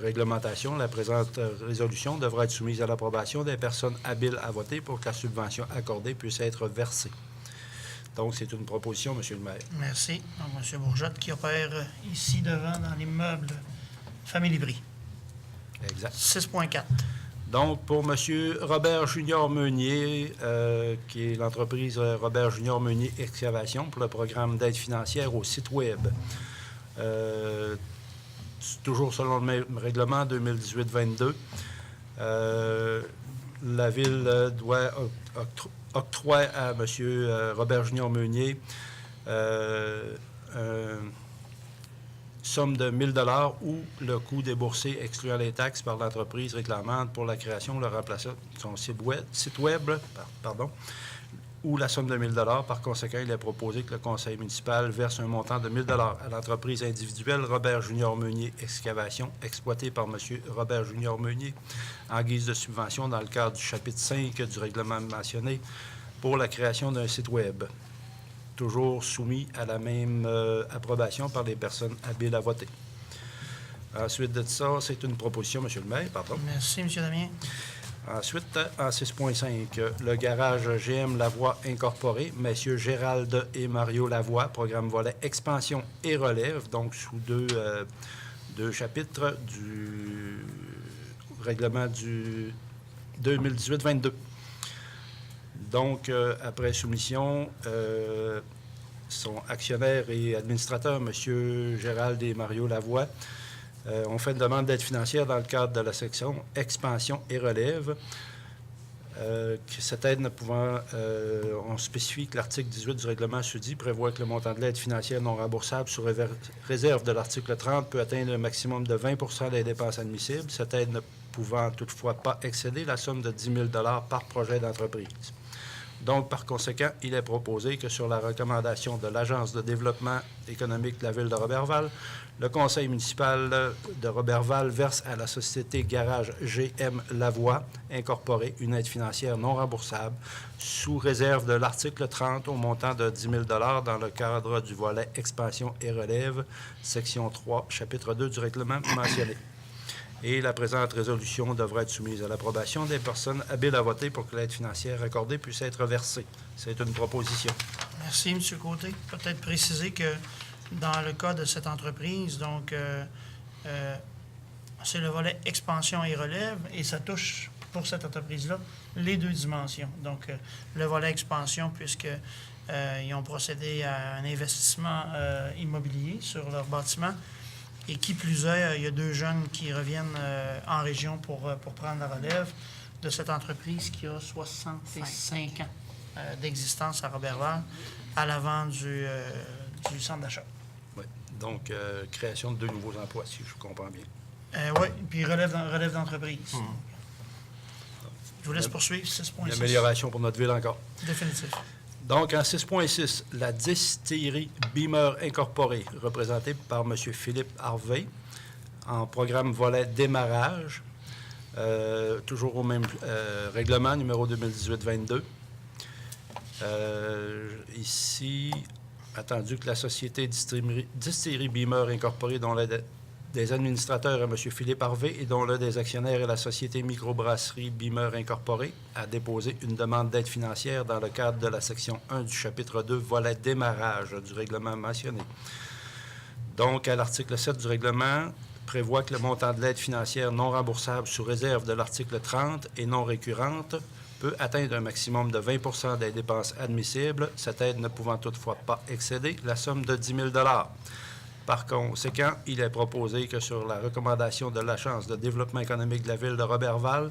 réglementation. La présente résolution devra être soumise à l'approbation des personnes habiles à voter pour que la subvention accordée puisse être versée. Donc, c'est une proposition, M. le maire. Merci. Donc, M. Bourgeotte qui opère ici devant dans l'immeuble Famille Libri. Exact. 6.4. Donc, pour M. Robert Junior Meunier, qui est l'entreprise Robert Junior Meunier Excavation, pour le programme d'aide financière au site Web. Toujours selon le même règlement 2018-22, la Ville doit octroyer à M. Robert Junior Meunier somme de 1 000 ou le coût déboursé excluant les taxes par l'entreprise réclamante pour la création ou le remplacement de son site web, ou la somme de 1 000 Par conséquent, il est proposé que le conseil municipal verse un montant de 1 000 à l'entreprise individuelle Robert Junior Meunier Excavation, exploitée par M. Robert Junior Meunier, en guise de subvention dans le cadre du chapitre 5 du règlement mentionné pour la création d'un site web, toujours soumis à la même approbation par les personnes habiles à voter. Ensuite de ça, c'est une proposition, M. le maire, pardon. Merci, M. Damien. Ensuite, en 6.5, le garage GM Lavoie Incorporé, messieurs Gérald et Mario Lavoie, programme volet expansion et relève, donc sous deux chapitres du règlement du 2018-22. Donc, après soumission, son actionnaire et administrateur, M. Gérald et Mario Lavoie, on fait une demande d'aide financière dans le cadre de la section Expansion et relève. Cette aide ne pouvant... on spécifie que l'article 18 du règlement SUDI prévoit que le montant de l'aide financière non remboursable sous réserve de l'article 30 peut atteindre un maximum de 20 des dépenses admissibles, cette aide ne pouvant toutefois pas excéder la somme de 10 000 par projet d'entreprise. Donc, par conséquent, il est proposé que sur la recommandation de l'Agence de développement économique de la Ville de Roberval, le conseil municipal de Roberval verse à la société Garage GM Lavoie Incorporée une aide financière non remboursable sous réserve de l'article 30 au montant de 10 000 dans le cadre du volet Expansion et relève, section 3, chapitre 2 du règlement mentionné. Et la présente résolution devra être soumise à l'approbation des personnes habiles à voter pour que l'aide financière accordée puisse être versée. C'est une proposition. Merci, M. Côté. Peut-être préciser que dans le cas de cette entreprise, donc, c'est le volet expansion et relève, et ça touche, pour cette entreprise-là, les deux dimensions. Donc, le volet expansion, puisqu'ils ont procédé à un investissement immobilier sur leur bâtiment, et qui plus est, il y a 2 jeunes qui reviennent en région pour prendre la relève de cette entreprise qui a 65 ans d'existence à Roberval, à l'avant du centre d'achat. Oui. Donc, création de 2 nouveaux emplois, si je comprends bien. Oui, puis relève d'entreprise. Je vous laisse poursuivre, 6.6. Une amélioration pour notre ville encore. Définitif. Donc, en 6.6, la distillerie Beamer Incorporée, représentée par M. Philippe Harvey, en programme volet démarrage, toujours au même règlement, numéro 2018-22. Ici, attendu que la société distillerie Beamer Incorporée, dont des administrateurs est M. Philippe Harvey et dont l'un des actionnaires est la société microbrasserie Beamer Incorporée, a déposé une demande d'aide financière dans le cadre de la section 1 du chapitre 2, volet démarrage du règlement mentionné. Donc, à l'article 7 du règlement, prévoit que le montant de l'aide financière non remboursable sous réserve de l'article 30 et non récurrente peut atteindre un maximum de 20 des dépenses admissibles, cette aide ne pouvant toutefois pas excéder la somme de 10 000 . Par conséquent, il est proposé que sur la recommandation de l'Agence de développement économique de la Ville de Roberval,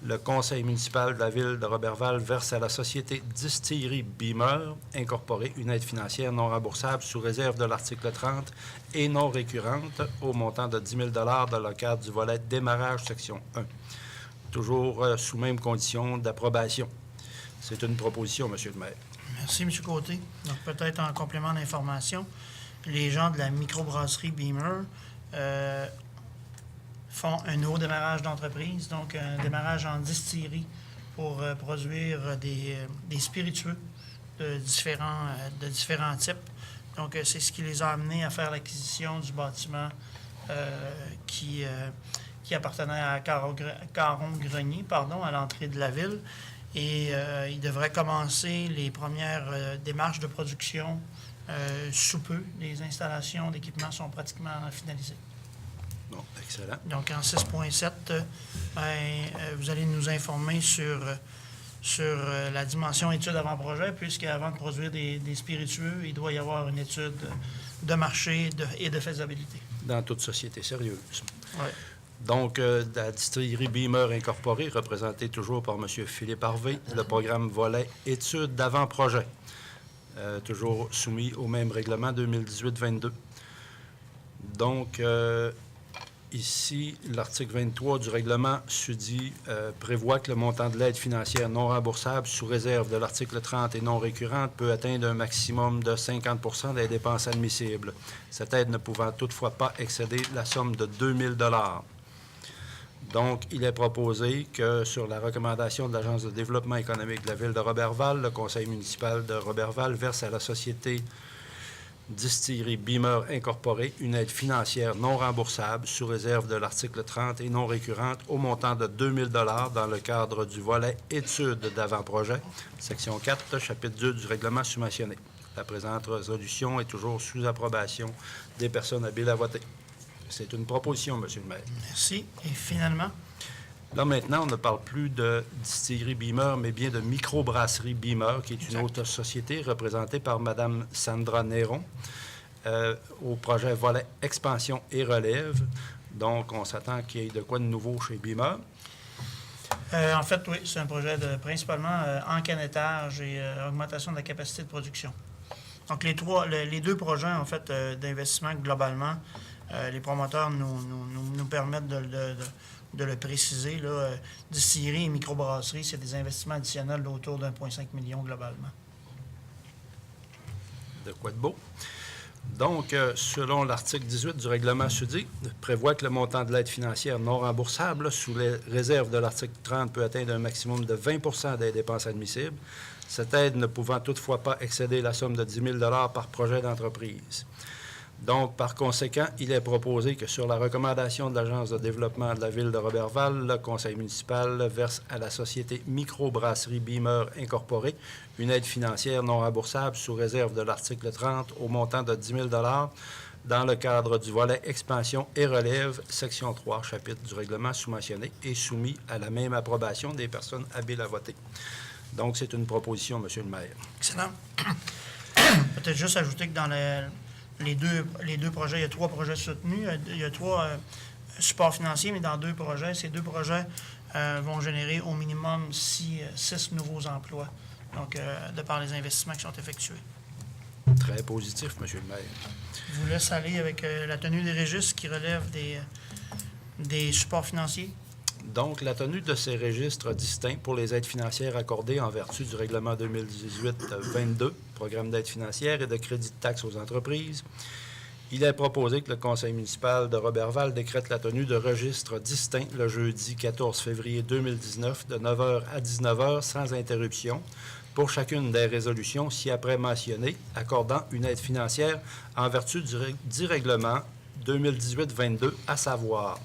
le Conseil municipal de la Ville de Roberval verse à la société Distillerie Beamer Incorporée une aide financière non remboursable sous réserve de l'article 30 et non récurrente au montant de 10 000 dans le cadre du volet démarrage section 1. Toujours sous même condition d'approbation. C'est une proposition, Monsieur le maire. Merci, M. Côté. Donc, peut-être en complément d'information, les gens de la microbrasserie Beamer font un nouveau démarrage d'entreprise, donc un démarrage en distillerie pour produire des spiritueux de différents types. Donc, c'est ce qui les a amenés à faire l'acquisition du bâtiment qui appartenait à Caron-Grenier, à l'entrée de la ville. Et ils devraient commencer les premières démarches de production sous peu. Les installations d'équipement sont pratiquement finalisées. Bon, excellent. Donc, en 6.7, vous allez nous informer sur la dimension étude avant-projet, puisqu'avant de produire des spiritueux, il doit y avoir une étude de marché et de faisabilité. Dans toute société sérieuse. Oui. Donc, la distillerie Beamer Incorporée, représentée toujours par M. Philippe Harvey, le programme volet études d'avant-projet, toujours soumis au même règlement 2018-22. Donc, ici, l'article 23 du règlement SUDI prévoit que le montant de l'aide financière non remboursable sous réserve de l'article 30 et non récurrente peut atteindre un maximum de 50 % des dépenses admissibles, cette aide ne pouvant toutefois pas excéder la somme de 2 000 $. Donc, il est proposé que, sur la recommandation de l'Agence de développement économique de la Ville de Roberval, le Conseil municipal de Roberval verse à la société Distillerie Beamer Incorporée une aide financière non remboursable sous réserve de l'article 30 et non récurrente au montant de 2 000 $ dans le cadre du volet études d'avant-projet, section 4, chapitre 2 du règlement sous-mentionné. La présente résolution est toujours sous approbation des personnes habiles à voter. C'est une proposition, Monsieur le maire. Merci. Et finalement, Là, maintenant, on ne parle plus de distillerie Beamer, mais bien de microbrasserie Beamer, qui est une autre société représentée par Mme Sandra Néron au projet volet expansion et relève. Donc, on s'attend qu'il y ait de quoi de nouveau chez Beamer. en fait, oui, c'est un projet principalement encanettage et augmentation de la capacité de production. Donc, les deux projets, en fait, d'investissement globalement, les promoteurs nous permettent de le préciser. Là, distillerie et microbrasserie, c'est des investissements additionnels d'autour d'1,5 million globalement. De quoi de beau. Donc, selon l'article 18 du règlement SUDI, prévoit que le montant de l'aide financière non remboursable, sous les réserves de l'article 30, peut atteindre un maximum de 20 % des dépenses admissibles, cette aide ne pouvant toutefois pas excéder la somme de 10 000 $ par projet d'entreprise. Donc, par conséquent, il est proposé que sur la recommandation de l'Agence de développement de la Ville de Roberval, le Conseil municipal verse à la société Microbrasserie Beamer Incorporée une aide financière non remboursable sous réserve de l'article 30 au montant de 10 000 $ dans le cadre du volet expansion et relève, section 3, chapitre du règlement sous-mentionné, et soumis à la même approbation des personnes habiles à voter. Donc, c'est une proposition, Monsieur le maire. Excellent. Peut-être juste ajouter que dans les deux projets, il y a 3 projets soutenus, il y a 3 supports financiers, mais dans 2 projets, ces 2 projets vont générer au minimum 6 nouveaux emplois, donc de par les investissements qui sont effectués. Très positif, Monsieur le maire. Je vous laisse aller avec la tenue des registres qui relèvent des supports financiers. Donc, la tenue de ces registres distincts pour les aides financières accordées en vertu du règlement 2018-22, programme d'aide financière et de crédit de taxes aux entreprises, il est proposé que le Conseil municipal de Roberval décrète la tenue de registres distincts le jeudi 14 février 2019 de 9h à 19h sans interruption pour chacune des résolutions ci-après mentionnées accordant une aide financière en vertu du règlement 2018-22, à savoir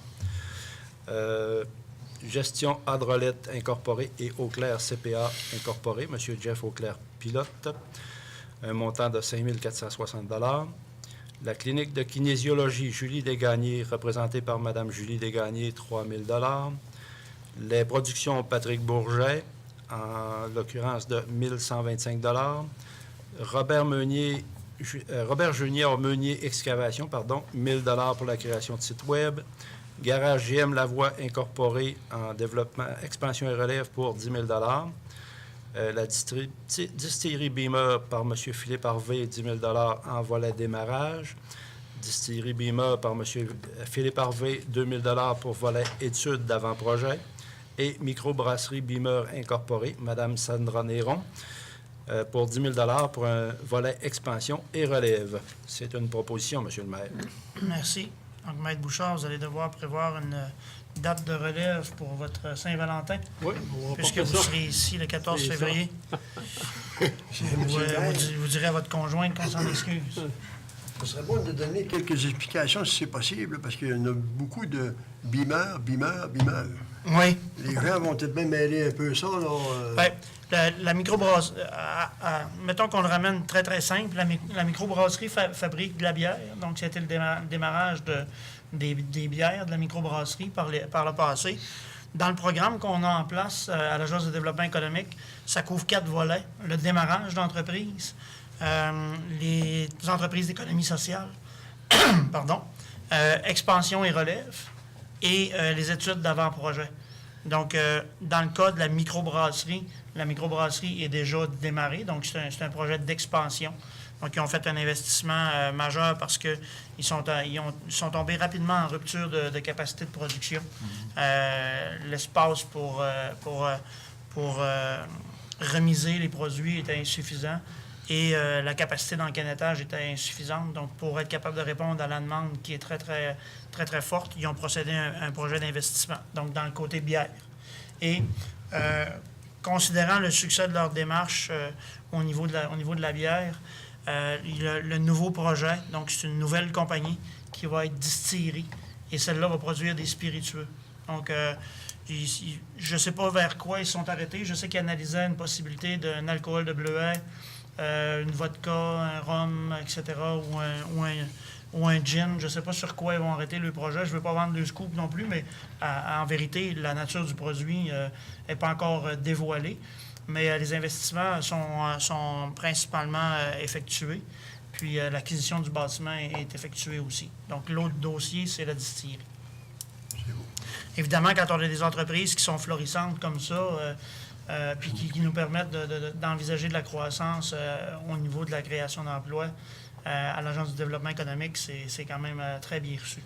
Gestion Hydrolite Incorporée et Auclair CPA Incorporée, M. Jeff Auclair pilote, un montant de 5 460 $. La clinique de kinésiologie Julie Desgagnés, représentée par Mme Julie Desgagnés, 3 000 $. Les productions Patrick Bourget, en l'occurrence de 1 125 $. Robert Meunier, Robert Junior Meunier Excavation, 1 000 pour la création de site web. Garage GM Lavoie Incorporé en développement, expansion et relève pour 10 000 La distillerie Beamer par M. Philippe Harvey, 10 000 en volet démarrage. Distillerie Beamer par M. Philippe Harvey, 2 000 pour volet études d'avant-projet. Et microbrasserie Beamer Incorporée, Mme Sandra Néron, pour 10 000 pour un volet expansion et relève. C'est une proposition, M. le maire. Merci. Donc, Maître Bouchard, vous allez devoir prévoir une date de relève pour votre Saint-Valentin, Oui, on va puisque porter vous ça. serez ici le 14 C'est ça. février. Vous direz à votre conjointe qu'on s'en excuse. Ce serait bon de donner quelques explications si c'est possible, parce qu'il y en a beaucoup de Beamer. Oui. Les gens vont peut-être même mêler un peu ça, là. Bien, la microbrasserie, mettons qu'on le ramène très, très simple, la microbrasserie fabrique de la bière. Donc, c'était le démarrage des bières de la microbrasserie par le passé. Dans le programme qu'on a en place à l'Agence de développement économique, ça couvre 4 volets. Le démarrage d'entreprise, les entreprises d'économie sociale, pardon, expansion et relève, et les études d'avant-projet. Donc, dans le cas de la microbrasserie est déjà démarrée, donc c'est un projet d'expansion. Donc, ils ont fait un investissement majeur parce qu'ils sont tombés rapidement en rupture de capacité de production. L'espace pour remiser les produits était insuffisant et la capacité d'encanettage était insuffisante. Donc, pour être capable de répondre à la demande qui est très, très, très, très forte, ils ont procédé à un projet d'investissement, donc dans le côté bière. Et considérant le succès de leur démarche au niveau de la bière, le nouveau projet, donc c'est une nouvelle compagnie qui va être distillerie et celle-là va produire des spiritueux. Donc, je ne sais pas vers quoi ils sont arrêtés. Je sais qu'ils analysaient une possibilité d'un alcool de bleuet, une vodka, un rhum, etc., ou un gin. Je ne sais pas sur quoi ils vont arrêter le projet. Je ne veux pas vendre de scoop non plus, mais en vérité, la nature du produit n'est pas encore dévoilée. Mais les investissements sont principalement effectués. Puis l'acquisition du bâtiment est effectuée aussi. Donc, l'autre dossier, c'est la distillerie. Évidemment, quand on a des entreprises qui sont florissantes comme ça, puis qui nous permettent d'envisager de la croissance au niveau de la création d'emplois à l'Agence du développement économique, c'est quand même très bien reçu.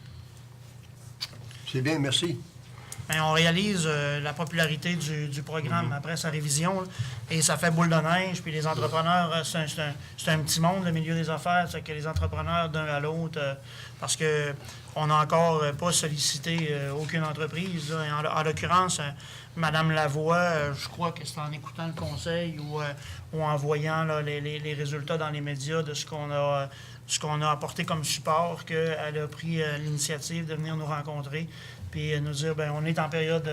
C'est bien, merci. Bien, on réalise la popularité du programme après sa révision, là, et ça fait boule de neige. Puis les entrepreneurs, c'est un petit monde, le milieu des affaires, c'est que les entrepreneurs d'un à l'autre, parce que on n'a encore pas sollicité aucune entreprise. Là. En l'occurrence, Mme Lavoie, je crois que c'est en écoutant le conseil ou en voyant là, les résultats dans les médias de ce qu'on a apporté comme support qu'elle a pris l'initiative de venir nous rencontrer puis nous dire, bien, on est en période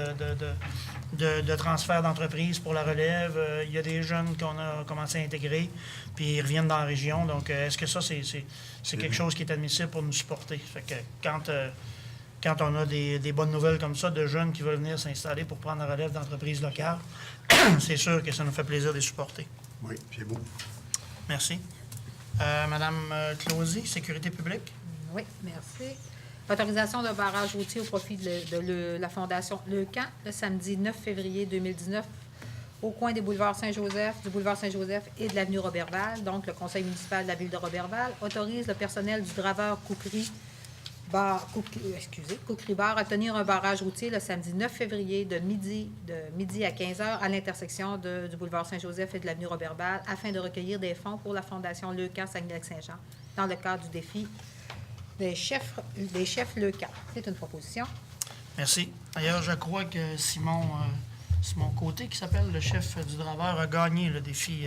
de transfert d'entreprise pour la relève. Il y a des jeunes qu'on a commencé à intégrer, puis ils reviennent dans la région. Donc, est-ce que ça, c'est quelque chose qui est admissible pour nous supporter? Fait que quand on a des bonnes nouvelles comme ça, de jeunes qui veulent venir s'installer pour prendre la relève d'entreprises locales, c'est sûr que ça nous fait plaisir de les supporter. Oui, c'est beau. Merci. Madame Closy, Sécurité publique. Oui, merci. Autorisation de barrage routier au profit de la Fondation Leucan, le samedi 9 février 2019, au coin des boulevards Saint-Joseph, du boulevard Saint-Joseph et de l'avenue Roberval. Donc, le conseil municipal de la ville de Roberval autorise le personnel du draveur Coukry Bar à tenir un barrage routier le samedi 9 février de midi à 15h à l'intersection du boulevard Saint-Joseph et de l'avenue Roberval afin de recueillir des fonds pour la Fondation Leucan Saguenay-Lac-Saint-Jean dans le cadre du défi des chefs Leucan. C'est une proposition. Merci. D'ailleurs, je crois que Simon Côté, qui s'appelle le chef du draveur, a gagné le défi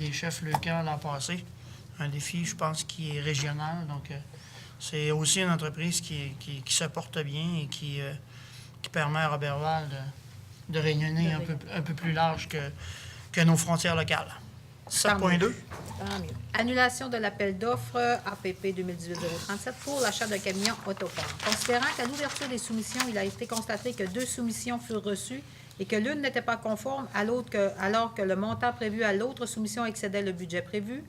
des chefs Leucan l'an passé. Un défi, je pense, qui est régional. Donc, c'est aussi une entreprise qui se porte bien et qui permet à Roberval de rayonner un peu plus large que nos frontières locales. 7.2. Tant mieux. Annulation de l'appel d'offres APP 2018-037 pour l'achat de camions autocars. Considérant qu'à l'ouverture des soumissions, il a été constaté que 2 soumissions furent reçues et que l'une n'était pas conforme alors que le montant prévu à l'autre soumission excédait le budget prévu,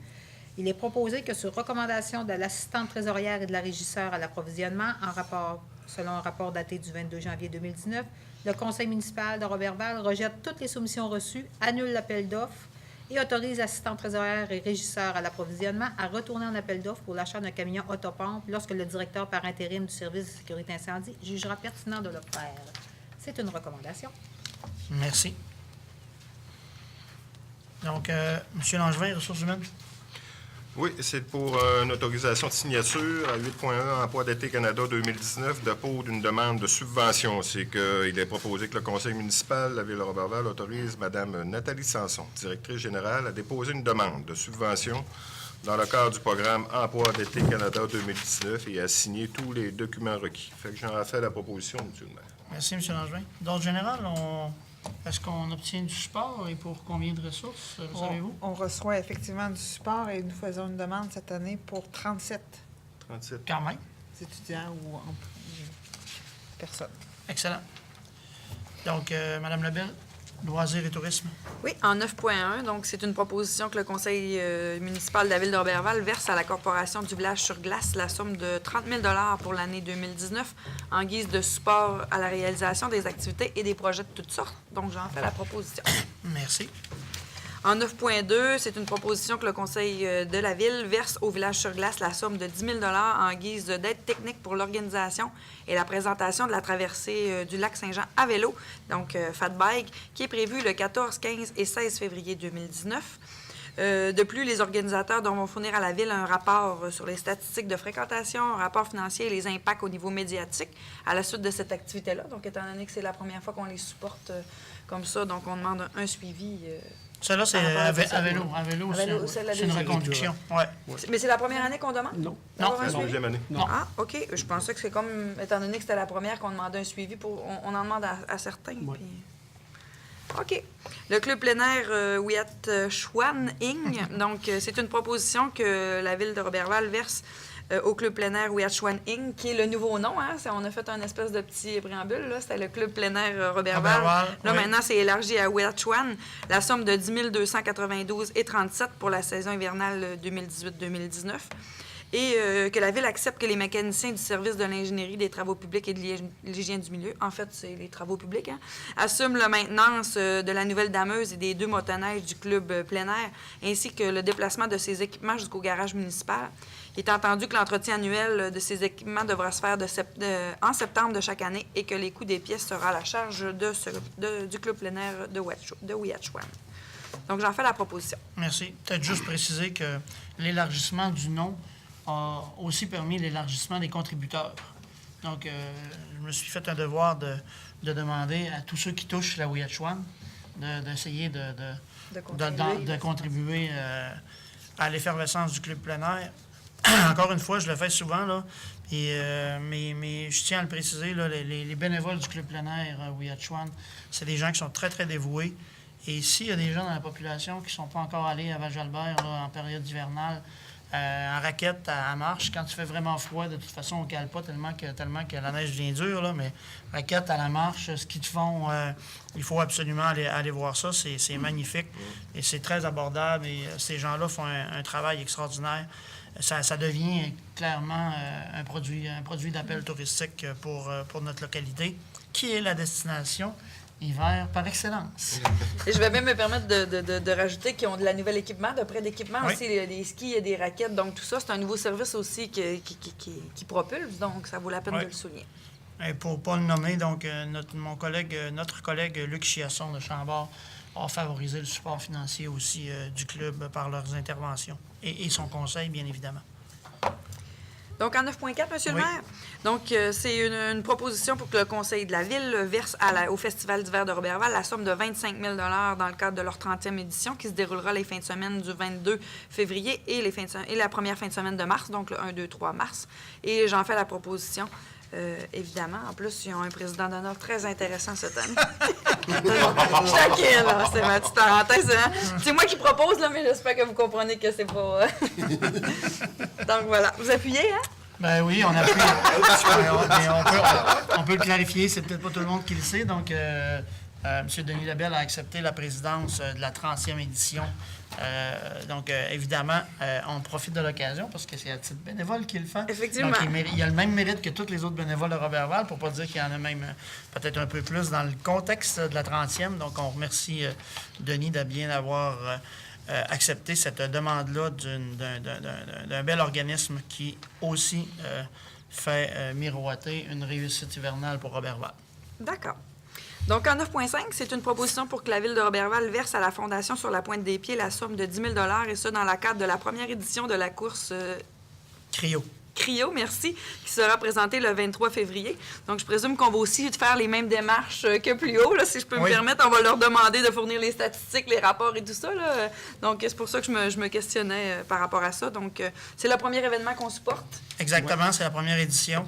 Il est proposé que sur recommandation de l'assistante trésorière et de la régisseur à l'approvisionnement, selon un rapport daté du 22 janvier 2019, le conseil municipal de Roberval rejette toutes les soumissions reçues, annule l'appel d'offres et autorise l'assistante trésorière et régisseur à l'approvisionnement à retourner en appel d'offres pour l'achat d'un camion autopompe lorsque le directeur par intérim du service de sécurité incendie jugera pertinent de le faire. C'est une recommandation. Merci. Donc, M. Langevin, ressources humaines. Oui, c'est pour une autorisation de signature à 8.1 Emploi d'été Canada 2019, dépôt d'une demande de subvention. C'est qu'il est proposé que le conseil municipal de la Ville de Roberval autorise Mme Nathalie Sanson, directrice générale, à déposer une demande de subvention dans le cadre du programme Emploi d'été Canada 2019 et à signer tous les documents requis. Fait que j'en fait la proposition, M. le maire. Merci, M. Langevin. D'ordre général, est-ce qu'on obtient du support et pour combien de ressources, savez-vous? On reçoit effectivement du support et nous faisons une demande cette année pour 37 Quand même. étudiants ou personnes. Excellent. Donc, Mme Lebel, loisirs et tourisme. Oui, en 9.1, donc c'est une proposition que le conseil municipal de la Ville de Roberval verse à la Corporation du village sur glace la somme de 30 000 $ pour l'année 2019 en guise de support à la réalisation des activités et des projets de toutes sortes. Donc, j'en fais la proposition. Merci. En 9.2, c'est une proposition que le conseil de la Ville verse au village sur glace la somme de 10 000 $ en guise d'aide technique pour l'organisation et la présentation de la traversée du lac Saint-Jean à vélo, donc Fat Bike, qui est prévue le 14, 15 et 16 février 2019. De plus, les organisateurs vont fournir à la Ville un rapport sur les statistiques de fréquentation, un rapport financier et les impacts au niveau médiatique à la suite de cette activité-là. Donc, étant donné que c'est la première fois qu'on les supporte comme ça, donc on demande un suivi. Celle-là, c'est à vélo. À vélo, c'est c'est une reconduction. Ouais. Mais c'est la première année qu'on demande? Non. Non. Un La suivi? deuxième année. Non. Ah, OK. Je pensais que c'est comme, étant donné que c'était la première qu'on demandait un suivi, on en demande à certains. Ouais. Puis... OK. Le club plein air Ouiat-Chouan Ing. Donc, c'est une proposition que la Ville de Roberval verse au club plein air Ouiat-Chouan Ing, qui est le nouveau nom. Hein? On a fait un espèce de petit préambule. Là. C'était le club plein air Roberval. Roberval, Là, oui. maintenant, c'est élargi à Ouiat-Chouan. La somme de 10 292,37 pour la saison hivernale 2018-2019. Et que la Ville accepte que les mécaniciens du service de l'ingénierie des travaux publics et de l'hygiène du milieu, en fait, c'est les travaux publics, hein, assument la maintenance de la nouvelle dameuse et des 2 motoneiges du club plein air, ainsi que le déplacement de ces équipements jusqu'au garage municipal. Il est entendu que l'entretien annuel de ces équipements devra se faire en septembre de chaque année et que les coûts des pièces sera à la charge du club plein air de Ouiat-Chouan. Donc, j'en fais la proposition. Merci. Peut-être juste préciser que l'élargissement du nom a aussi permis l'élargissement des contributeurs. Donc, je me suis fait un devoir de demander à tous ceux qui touchent la Ouiat-Chouan d'essayer de contribuer à l'effervescence du club plein air. Encore une fois, je le fais souvent, là, mais je tiens à le préciser, là, les bénévoles du club plein air Ouiat-Chouan, c'est des gens qui sont très, très dévoués. Et s'il y a des gens dans la population qui ne sont pas encore allés à Val-Jalbert en période hivernale, en raquette, à marche, quand il fait vraiment froid, de toute façon, on ne cale pas tellement que la neige devient dure, là, mais raquette à la marche, ski de fond, il faut absolument aller voir ça. C'est magnifique et c'est très abordable et ces gens-là font un travail extraordinaire. Ça devient clairement un produit d'appel touristique pour notre localité, qui est la destination hiver par excellence. Et je vais même me permettre de rajouter qu'ils ont de la nouvelle équipement, de près d'équipement Oui. aussi, des skis et des raquettes. Donc, tout ça, c'est un nouveau service aussi qui propulse. Donc, ça vaut la peine Oui. de le souligner. Et pour ne pas le nommer, donc, notre collègue Luc Chiasson de Chambord a favorisé le support financier aussi du club par leurs interventions et son conseil, bien évidemment. Donc, en 9.4, Monsieur Oui. le maire. Donc, c'est une proposition pour que le conseil de la Ville verse au Festival d'hiver de Roberval la somme de 25 000 $ dans le cadre de leur 30e édition qui se déroulera les fins de semaine du 22 février et la première fin de semaine de mars, donc le 1, 2, 3 mars. Et j'en fais la proposition, évidemment. En plus, ils ont un président d'honneur très intéressant cette année. Je taquine, là. C'est ma petite parenthèse. Hein? C'est moi qui propose, là, mais j'espère que vous comprenez que c'est pas... Donc, voilà. Vous appuyez, hein? Ben oui, on appuie. Mais on peut le clarifier, c'est peut-être pas tout le monde qui le sait. Donc, M. Denis Lebel a accepté la présidence de la 30e édition. Donc, évidemment, on profite de l'occasion parce que c'est à titre bénévole qu'il le fait. Effectivement. Donc, il a le même mérite que tous les autres bénévoles de Roberval, pour ne pas dire qu'il y en a même peut-être un peu plus dans le contexte de la 30e. Donc, on remercie Denis de bien avoir accepté cette demande-là d'un bel organisme qui aussi fait miroiter une réussite hivernale pour Roberval. D'accord. Donc, en 9.5, c'est une proposition pour que la Ville de Roberval verse à la Fondation sur la Pointe des Pieds la somme de 10 000 et ça, dans le cadre de la première édition de la course Cryo, merci, qui sera présentée le 23 février. Donc, je présume qu'on va aussi faire les mêmes démarches que plus haut, là, si je peux me permettre. On va leur demander de fournir les statistiques, les rapports et tout ça, là. Donc, c'est pour ça que je me questionnais par rapport à ça. Donc, c'est le premier événement qu'on supporte? Exactement, c'est la première édition.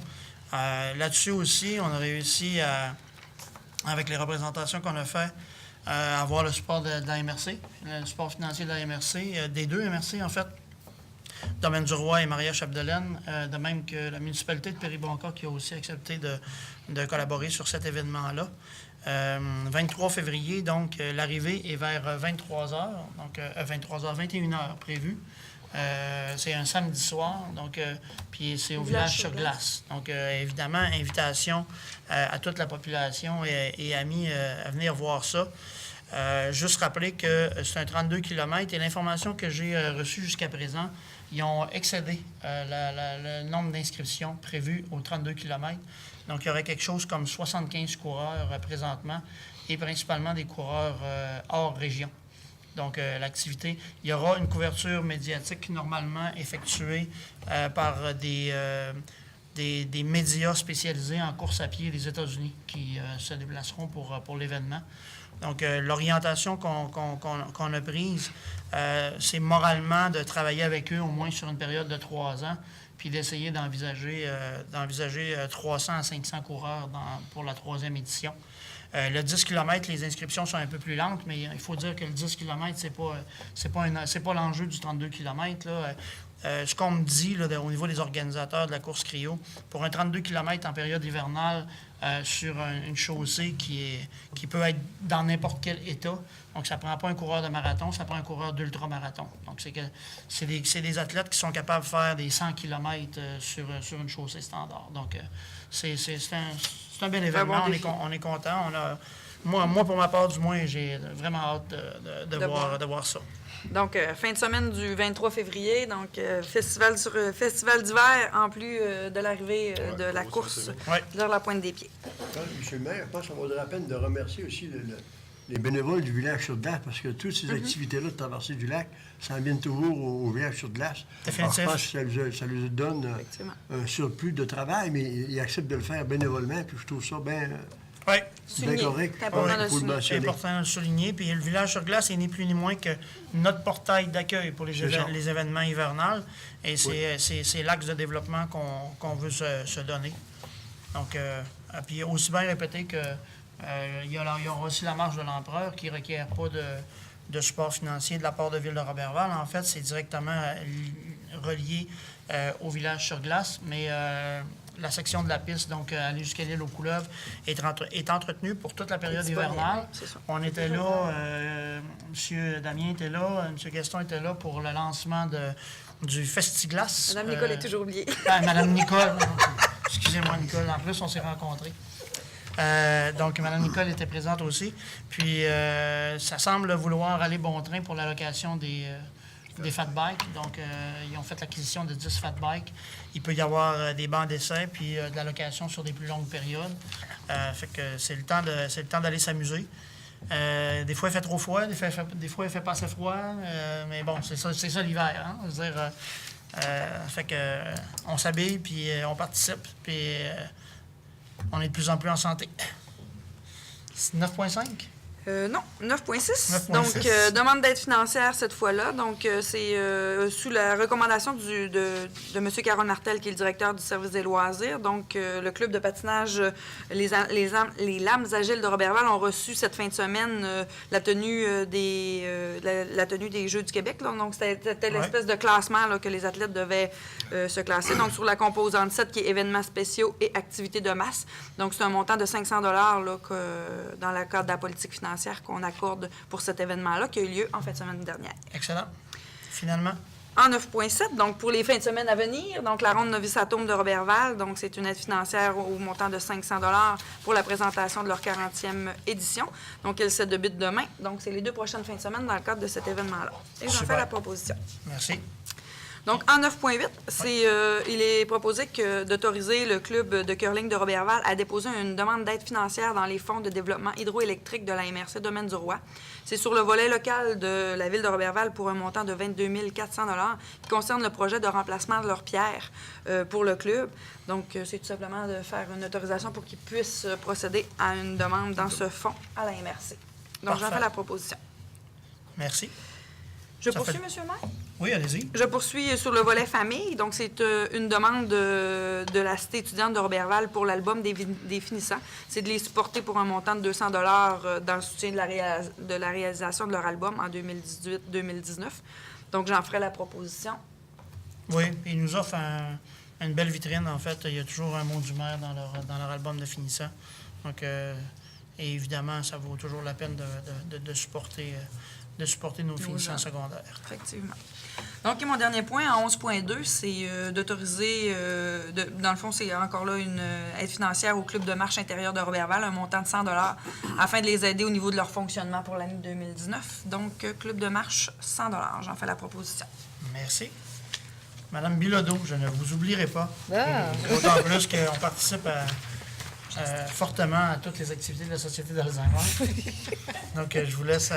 Là-dessus aussi, on a réussi avec les représentations qu'on a fait, avoir le support de la MRC, le support financier de la MRC, des deux MRC, en fait, Domaine du Roi et Maria Chapdelaine, de même que la municipalité de Péribonka qui a aussi accepté de collaborer sur cet événement-là. 23 février, donc, l'arrivée est vers 23h, donc 21h prévu. C'est un samedi soir, donc, puis c'est au village sur glace. Donc, évidemment, invitation à toute la population et amis à venir voir ça. Juste rappeler que c'est un 32 km et l'information que j'ai reçue jusqu'à présent, ils ont excédé le nombre d'inscriptions prévues aux 32 km. Donc, il y aurait quelque chose comme 75 coureurs présentement et principalement des coureurs hors région. Donc, l'activité, il y aura une couverture médiatique normalement effectuée par des médias spécialisés en course à pied des États-Unis qui se déplaceront pour l'événement. Donc, l'orientation qu'on a prise, c'est moralement de travailler avec eux au moins sur une période de 3 ans, puis d'essayer d'envisager 300 à 500 coureurs pour la 3e édition. Le 10 km, les inscriptions sont un peu plus lentes, mais il faut dire que le 10 km, c'est pas l'enjeu du 32 km. Là. Ce qu'on me dit là, au niveau des organisateurs de la course Cryo, pour un 32 km en période hivernale, sur une chaussée qui peut être dans n'importe quel état, donc ça ne prend pas un coureur de marathon, ça prend un coureur d'ultramarathon. Donc, c'est des athlètes qui sont capables de faire des 100 km sur une chaussée standard. Donc, c'est un bel événement, on est content. Moi, pour ma part, du moins, j'ai vraiment hâte de voir ça. Donc, fin de semaine du 23 février, donc festival d'hiver, en plus de l'arrivée de la course vers la Pointe des Pieds. Monsieur le maire, je pense que ça vaudrait la peine de remercier aussi les bénévoles du village sur glace, parce que toutes ces activités-là de traversée du lac s'en viennent toujours au village sur glace. Alors, je pense que ça lui donne un surplus de travail, mais ils acceptent de le faire bénévolement, puis je trouve ça bien... bien correct. C'est important C'est important de le souligner. Puis le village sur glace est ni plus ni moins que notre portail d'accueil pour les événements hivernales. Et c'est l'axe de développement qu'on veut se donner. Donc, puis aussi bien répéter que il y aura aussi la marche de l'empereur qui ne requiert pas de support financier de la part de Ville de Roberval. En fait, c'est directement relié au village sur glace, mais la section de la piste, donc aller jusqu'à l'île aux Couleuvres, est entretenue pour toute la période hivernale. On était là, M. Damien était là, M. Gaston était là pour le lancement du Festiglace. Mme Nicole est toujours oubliée. Mme Nicole, excusez-moi Nicole, en plus on s'est rencontrés. Donc, Mme Nicole était présente aussi. Puis, ça semble vouloir aller bon train pour la location des fat bikes. Donc, ils ont fait l'acquisition de 10 fat bikes. Il peut y avoir des bancs d'essai puis de la location sur des plus longues périodes. Fait que c'est le temps d'aller s'amuser. Des fois, il fait trop froid. Des fois, il fait pas assez froid. Mais bon, c'est ça l'hiver. Hein? Je veux dire, fait que on s'habille puis on participe. Puis... on est de plus en plus en santé. 9.5? Non, 9,6. 9,6. Donc, demande d'aide financière cette fois-là. Donc, c'est sous la recommandation de M. Carole Martel, qui est le directeur du service des loisirs. Donc, le club de patinage, les Lames Agiles de Roberval ont reçu cette fin de semaine la tenue des Jeux du Québec. Là. Donc, c'était l'espèce de classement là, que les athlètes devaient se classer. Donc, sur la composante 7, qui est événements spéciaux et activités de masse. Donc, c'est un montant de 500 $ là, dans le cadre de la politique financière qu'on accorde pour cet événement-là qui a eu lieu en fin de semaine dernière. Excellent. Finalement, En 9,7, donc pour les fins de semaine à venir, donc la ronde Novice Atome de Roberval, donc c'est une aide financière au montant de 500 $ pour la présentation de leur 40e édition. Donc, elle se débute demain. Donc, c'est les 2 prochaines fins de semaine dans le cadre de cet événement-là. Et j'en Super. fais la proposition. merci. Donc, en 9,8, il est proposé d'autoriser le club de curling de Roberval à déposer une demande d'aide financière dans les fonds de développement hydroélectrique de la MRC Domaine du Roi. C'est sur le volet local de la ville de Roberval pour un montant de 22 400 $ qui concerne le projet de remplacement de leurs pierres pour le club. Donc, c'est tout simplement de faire une autorisation pour qu'ils puissent procéder à une demande dans ce fonds à la MRC. Donc, j'en Parfait. fais la proposition. Merci. Je Ça poursuis, fait- M. le maire? Oui, allez-y. Je poursuis sur le volet famille. Donc, c'est une demande de la Cité étudiante de Roberval pour l'album des finissants. C'est de les supporter pour un montant de 200 $ dans le soutien de la réalisation de leur album en 2018-2019. Donc, j'en ferai la proposition. Oui, ils nous offrent une belle vitrine, en fait. Il y a toujours un mot du maire dans leur album de finissant. Donc, et évidemment, ça vaut toujours la peine de supporter nos finissants gens. secondaires. Effectivement. Donc, et mon dernier point, en 11,2, c'est d'autoriser, dans le fond, c'est encore là une aide financière au club de marche intérieur de Roberval, un montant de 100 $ afin de les aider au niveau de leur fonctionnement pour l'année 2019. Donc, club de marche, 100 $. J'en fais la proposition. Merci. Madame Bilodeau, je ne vous oublierai pas. Ah. D'autant plus qu'on participe fortement à toutes les activités de la Société d'Alzheimer. Donc, je vous laisse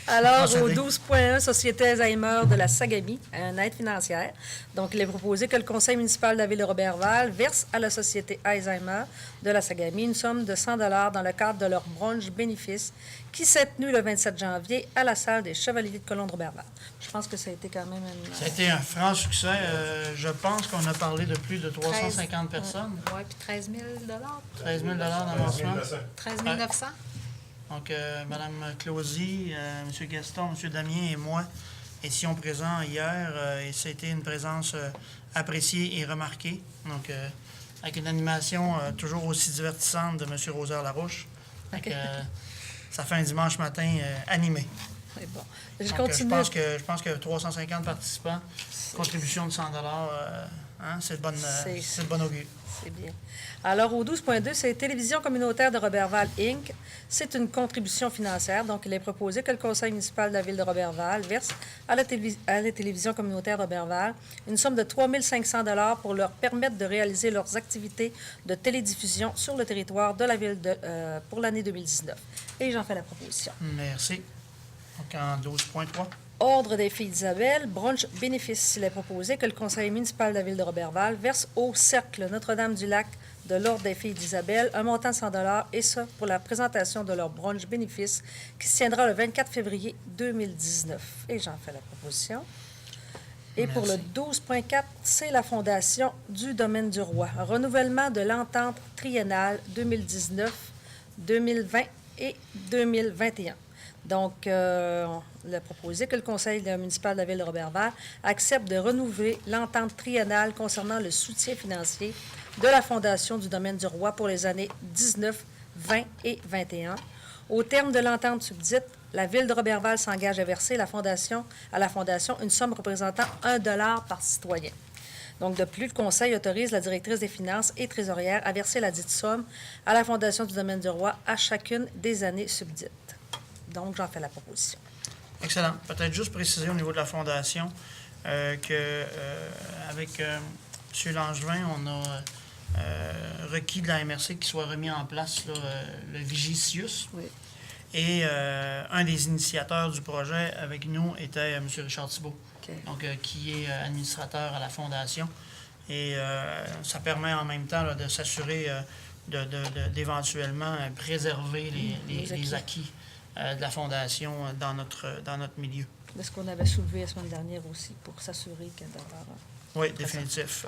Alors, au procéder. 12.1, Société Alzheimer de la Sagami, une aide financière. Donc, il est proposé que le Conseil municipal de la ville de Roberval verse à la Société Alzheimer de la Sagami une somme de 100 $ dans le cadre de leur bronze bénéfice qui s'est tenue le 27 janvier à la salle des Chevaliers de Colomb de Roberval. Je pense que ça a été quand même une... Ça a été un franc succès. Je pense qu'on a parlé de plus de 350 personnes. Oui, puis 13 000 13 000 d'avancement. 13 900. Donc, Mme Closy, M. Gaston, M. Damien et moi étions présents hier et c'était une présence appréciée et remarquée. Donc, avec une animation toujours aussi divertissante de M. Rosaire-Larouche. Donc, ça fait un dimanche matin animé. C'est bon. Je Donc, continue. je pense que 350 participants, contribution de 100 $, c'est de bonne augure. C'est bien. Alors, au 12.2, c'est Télévision communautaire de Roberval, Inc. C'est une contribution financière. Donc, il est proposé que le Conseil municipal de la ville de Roberval verse à la Télévision communautaire de Roberval une somme de 3 500 $ pour leur permettre de réaliser leurs activités de télédiffusion sur le territoire de la ville pour l'année 2019. Et j'en fais la proposition. Merci. Donc, en 12.3. Ordre des filles d'Isabelle, brunch bénéfice. Il est proposé que le Conseil municipal de la ville de Roberval verse au Cercle Notre-Dame-du-Lac de l'Ordre des filles d'Isabelle un montant de 100 $, et ça pour la présentation de leur brunch bénéfice qui se tiendra le 24 février 2019. Et j'en fais la proposition. Et pour le 12.4, c'est la Fondation du Domaine du Roi. Un renouvellement de l'entente triennale 2019, 2020 et 2021. Donc, il a proposé que le Conseil municipal de la ville de Roberval accepte de renouveler l'entente triennale concernant le soutien financier de la Fondation du Domaine du Roi pour les années 19, 20 et 21. Au terme de l'entente subdite, la ville de Roberval s'engage à verser à la Fondation une somme représentant 1 $ par citoyen. Donc, de plus, le Conseil autorise la directrice des finances et trésorière à verser la dite somme à la Fondation du Domaine du Roi à chacune des années subdites. Donc, j'en fais la proposition. Excellent. Peut-être juste préciser au niveau de la Fondation qu'avec M. Langevin, on a requis de la MRC qu'il soit remis en place là, le Vigicius. Oui. Et un des initiateurs du projet avec nous était M. Richard Thibault, OK. donc, qui est administrateur à la Fondation. Et ça permet en même temps là, de s'assurer d'éventuellement préserver les acquis de la Fondation dans notre milieu. De ce qu'on avait soulevé la semaine dernière aussi pour s'assurer qu'il y a d'avoir... Oui, définitif.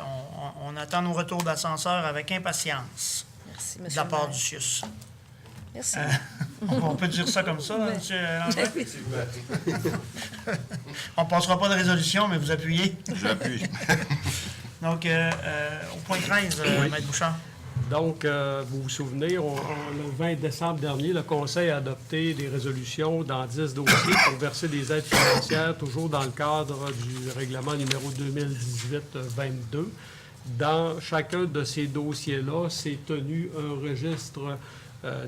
On attend nos retours d'ascenseur avec impatience Merci, de M. la le part maire. du CIUS. Merci. On peut dire ça comme ça, Ouais. M. Lambert? On ne passera pas de résolution, mais vous appuyez. J'appuie. Donc, au point 13, Maître Bouchard. Donc, vous vous souvenez, le 20 décembre dernier, le Conseil a adopté des résolutions dans 10 dossiers pour verser des aides financières, toujours dans le cadre du règlement numéro 2018-22. Dans chacun de ces dossiers-là, s'est tenu un registre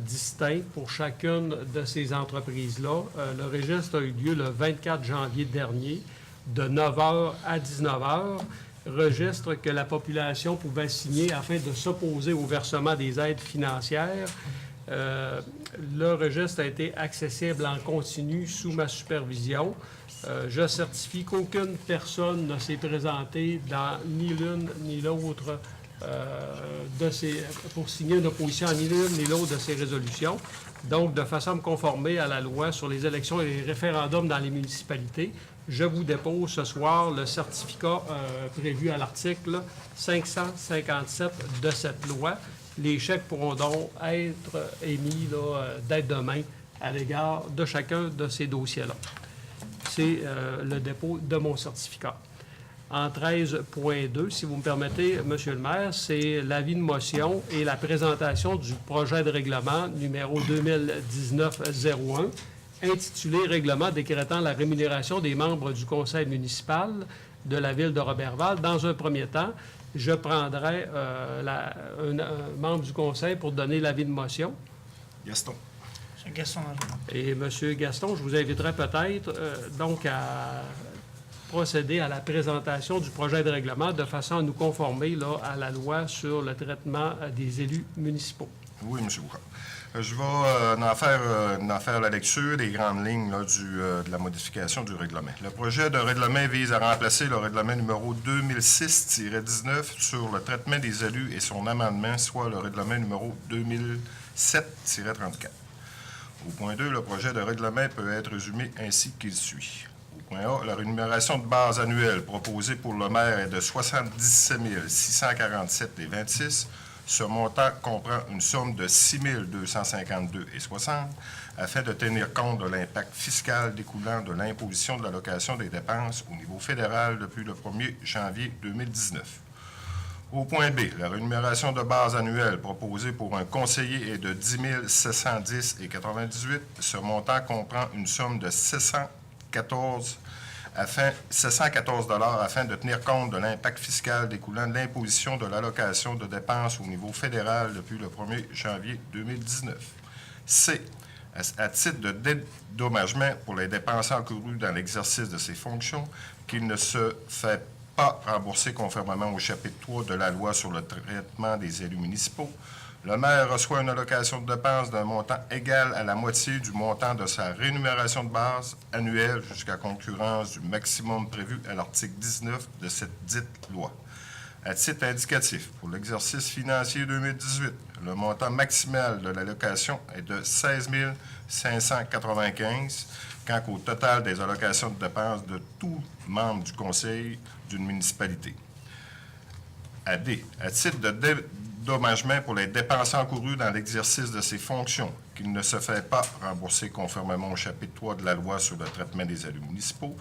distinct pour chacune de ces entreprises-là. Le registre a eu lieu le 24 janvier dernier, de 9h à 19h. Registre que la population pouvait signer afin de s'opposer au versement des aides financières. Le registre a été accessible en continu sous ma supervision. Je certifie qu'aucune personne ne s'est présentée dans ni l'une ni l'autre pour signer une opposition à ni l'une ni l'autre de ces résolutions. Donc, de façon à me conformer à la loi sur les élections et les référendums dans les municipalités, je vous dépose ce soir le certificat prévu à l'article 557 de cette loi. Les chèques pourront donc être émis dès demain à l'égard de chacun de ces dossiers-là. C'est le dépôt de mon certificat. En 13.2, si vous me permettez, M. le maire, c'est l'avis de motion et la présentation du projet de règlement numéro 2019-01, intitulé « Règlement décrétant la rémunération des membres du conseil municipal de la ville de Roberval ». Dans un premier temps, je prendrai un membre du conseil pour donner l'avis de motion. Gaston. M. Gaston. Et M. Gaston, je vous inviterai peut-être donc à procéder à la présentation du projet de règlement de façon à nous conformer à la loi sur le traitement des élus municipaux. Oui, M. Bouchard. Je vais en faire la lecture des grandes lignes de la modification du règlement. Le projet de règlement vise à remplacer le règlement numéro 2006-19 sur le traitement des élus et son amendement, soit le règlement numéro 2007-34. Au point 2, le projet de règlement peut être résumé ainsi qu'il suit. Au point A, la rémunération de base annuelle proposée pour le maire est de 77 647,26 . Ce montant comprend une somme de 6 252,60 afin de tenir compte de l'impact fiscal découlant de l'imposition de l'allocation des dépenses au niveau fédéral depuis le 1er janvier 2019. Au point B, la rémunération de base annuelle proposée pour un conseiller est de 10 710,98 $. Ce montant comprend une somme de 714 afin de tenir compte de l'impact fiscal découlant de l'imposition de l'allocation de dépenses au niveau fédéral depuis le 1er janvier 2019. C. À titre de dédommagement pour les dépenses encourues dans l'exercice de ses fonctions, qu'il ne se fait pas rembourser conformément au chapitre 3 de la loi sur le traitement des élus municipaux, le maire reçoit une allocation de dépenses d'un montant égal à la moitié du montant de sa rémunération de base annuelle jusqu'à concurrence du maximum prévu à l'article 19 de cette dite loi. À titre indicatif, pour l'exercice financier 2018, le montant maximal de l'allocation est de 16 595, quand qu'au total des allocations de dépenses de tout membre du conseil d'une municipalité. À D. À titre de dédommagement pour les dépenses encourues dans l'exercice de ses fonctions, qu'il ne se fait pas rembourser conformément au chapitre 3 de la loi sur le traitement des élus municipaux,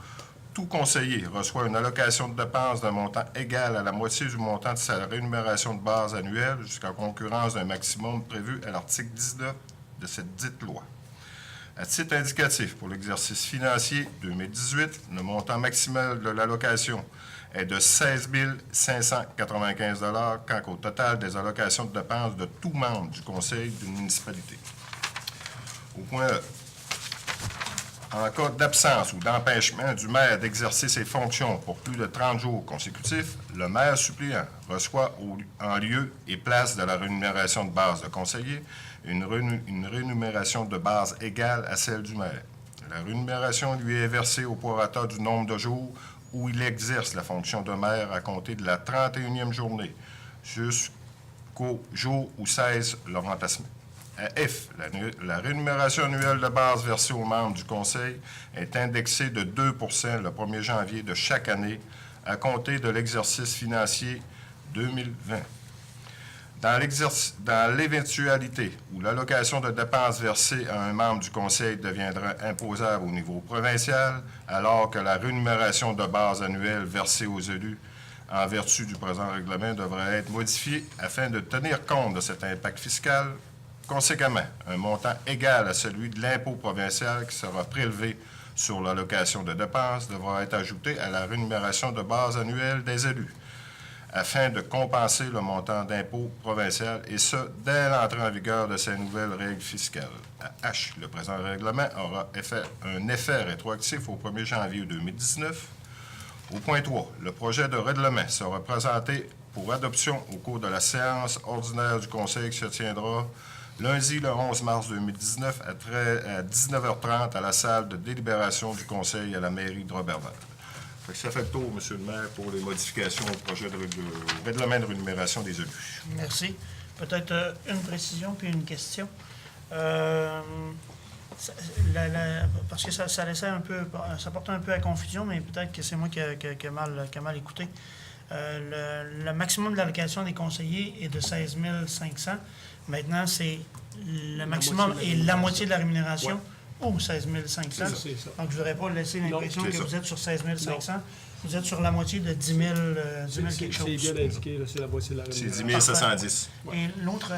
tout conseiller reçoit une allocation de dépenses d'un montant égal à la moitié du montant de sa rémunération de base annuelle jusqu'à concurrence d'un maximum prévu à l'article 19 de cette dite loi. À titre indicatif, pour l'exercice financier 2018, le montant maximal de l'allocation est de 16 595 $, quand qu'au total des allocations de dépenses de tout membre du conseil d'une municipalité. Au point E, en cas d'absence ou d'empêchement du maire d'exercer ses fonctions pour plus de 30 jours consécutifs, le maire suppléant reçoit en lieu et place de la rémunération de base de conseiller une rémunération de base égale à celle du maire. La rémunération lui est versée au prorata du nombre de jours où il exerce la fonction de maire à compter de la 31e journée jusqu'au jour où cesse le remplacement. F, la rémunération annuelle de base versée aux membres du Conseil est indexée de 2 le 1er janvier de chaque année à compter de l'exercice financier 2020. Dans l'éventualité où l'allocation de dépenses versée à un membre du Conseil deviendra imposable au niveau provincial, alors que la rémunération de base annuelle versée aux élus en vertu du présent règlement devrait être modifiée afin de tenir compte de cet impact fiscal. Conséquemment, un montant égal à celui de l'impôt provincial qui sera prélevé sur l'allocation de dépenses devra être ajouté à la rémunération de base annuelle des élus, afin de compenser le montant d'impôt provincial, et ce, dès l'entrée en vigueur de ces nouvelles règles fiscales. À H, le présent règlement aura un effet rétroactif au 1er janvier 2019. Au point 3, le projet de règlement sera présenté pour adoption au cours de la séance ordinaire du Conseil qui se tiendra lundi le 11 mars 2019 à 19h30 à la salle de délibération du Conseil à la mairie de Roberval. Ça fait le tour, M. le maire, pour les modifications au projet de règlement de rémunération des élus. Merci. Peut-être une précision puis une question. Parce que ça laissait un peu, ça portait un peu à confusion, mais peut-être que c'est moi qui ai mal écouté. Le maximum de l'allocation des conseillers est de 16 500. Maintenant, c'est le maximum et la moitié de la rémunération ou 16 500. C'est ça. Donc, je ne voudrais pas laisser l'impression que ça. vous êtes sur 16 500. Vous êtes sur la moitié de 10 000, 10 000 quelque chose. C'est bien indiqué, là, c'est la moitié de la C'est rémunération. 10 710. Et l'autre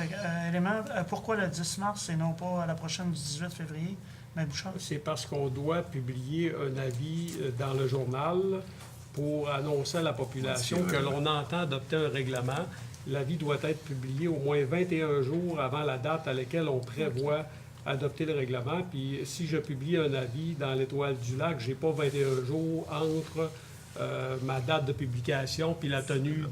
élément, pourquoi le 10 mars et non pas à la prochaine du 18 février? Mme Bouchard? C'est parce qu'on doit publier un avis dans le journal pour annoncer à la population que l'on entend adopter un règlement. L'avis doit être publié au moins 21 jours avant la date à laquelle on prévoit adopter le règlement. Puis si je publie un avis dans l'Étoile du Lac, je n'ai pas 21 jours entre ma date de publication puis la tenue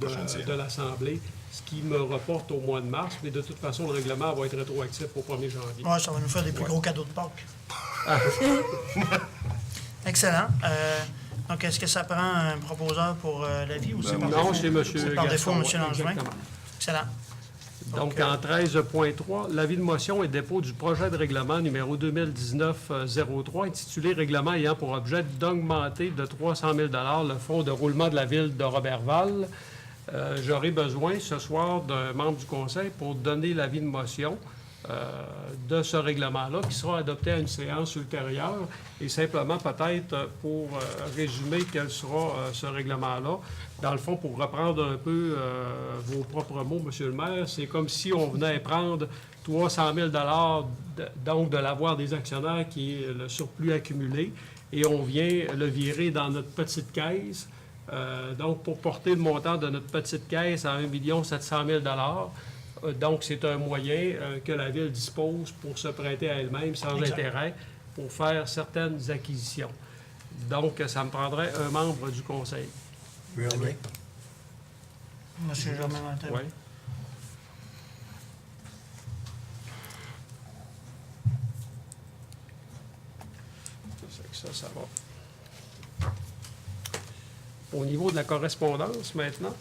de l'Assemblée, ce qui me reporte au mois de mars. Mais de toute façon, le règlement va être rétroactif au 1er janvier. Oui, ça va nous faire des plus gros cadeaux de Pâques. Excellent. Donc, est-ce que ça prend un proposeur pour l'avis ou c'est par Non, défaut? c'est M. C'est par défaut, Gaston, M. Langevin. exactement. Excellent. Donc, en 13.3, l'avis de motion et dépôt du projet de règlement numéro 2019-03 intitulé « Règlement ayant pour objet d'augmenter de 300 000 le fonds de roulement de la ville de Roberval ». J'aurai besoin ce soir d'un membre du conseil pour donner l'avis de motion de ce règlement-là qui sera adopté à une séance ultérieure. Et simplement, peut-être, pour résumer quel sera ce règlement-là, dans le fond, pour reprendre un peu vos propres mots, M. le maire, c'est comme si on venait prendre 300 000 donc de l'avoir des actionnaires qui est le surplus accumulé, et on vient le virer dans notre petite caisse. Donc, pour porter le montant de notre petite caisse à 1 700 000 donc, c'est un moyen que la Ville dispose pour se prêter à elle-même sans intérêt pour faire certaines acquisitions. Donc, ça me prendrait un membre du conseil. M. Germain-Martin. Oui. Ça va. Au niveau de la correspondance, maintenant,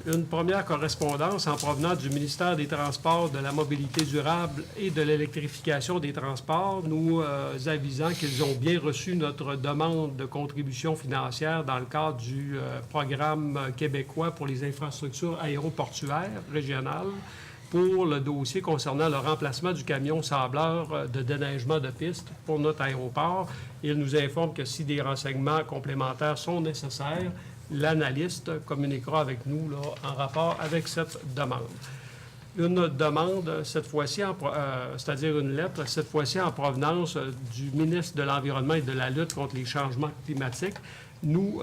une première correspondance en provenant du ministère des Transports, de la Mobilité durable et de l'électrification des transports, nous avisant qu'ils ont bien reçu notre demande de contribution financière dans le cadre du programme québécois pour les infrastructures aéroportuaires régionales pour le dossier concernant le remplacement du camion sableur de déneigement de piste pour notre aéroport. Il nous informe que si des renseignements complémentaires sont nécessaires, l'analyste communiquera avec nous là, en rapport avec cette demande. Une demande, cette fois-ci, c'est-à-dire une lettre, cette fois-ci en provenance du ministre de l'Environnement et de la lutte contre les changements climatiques, nous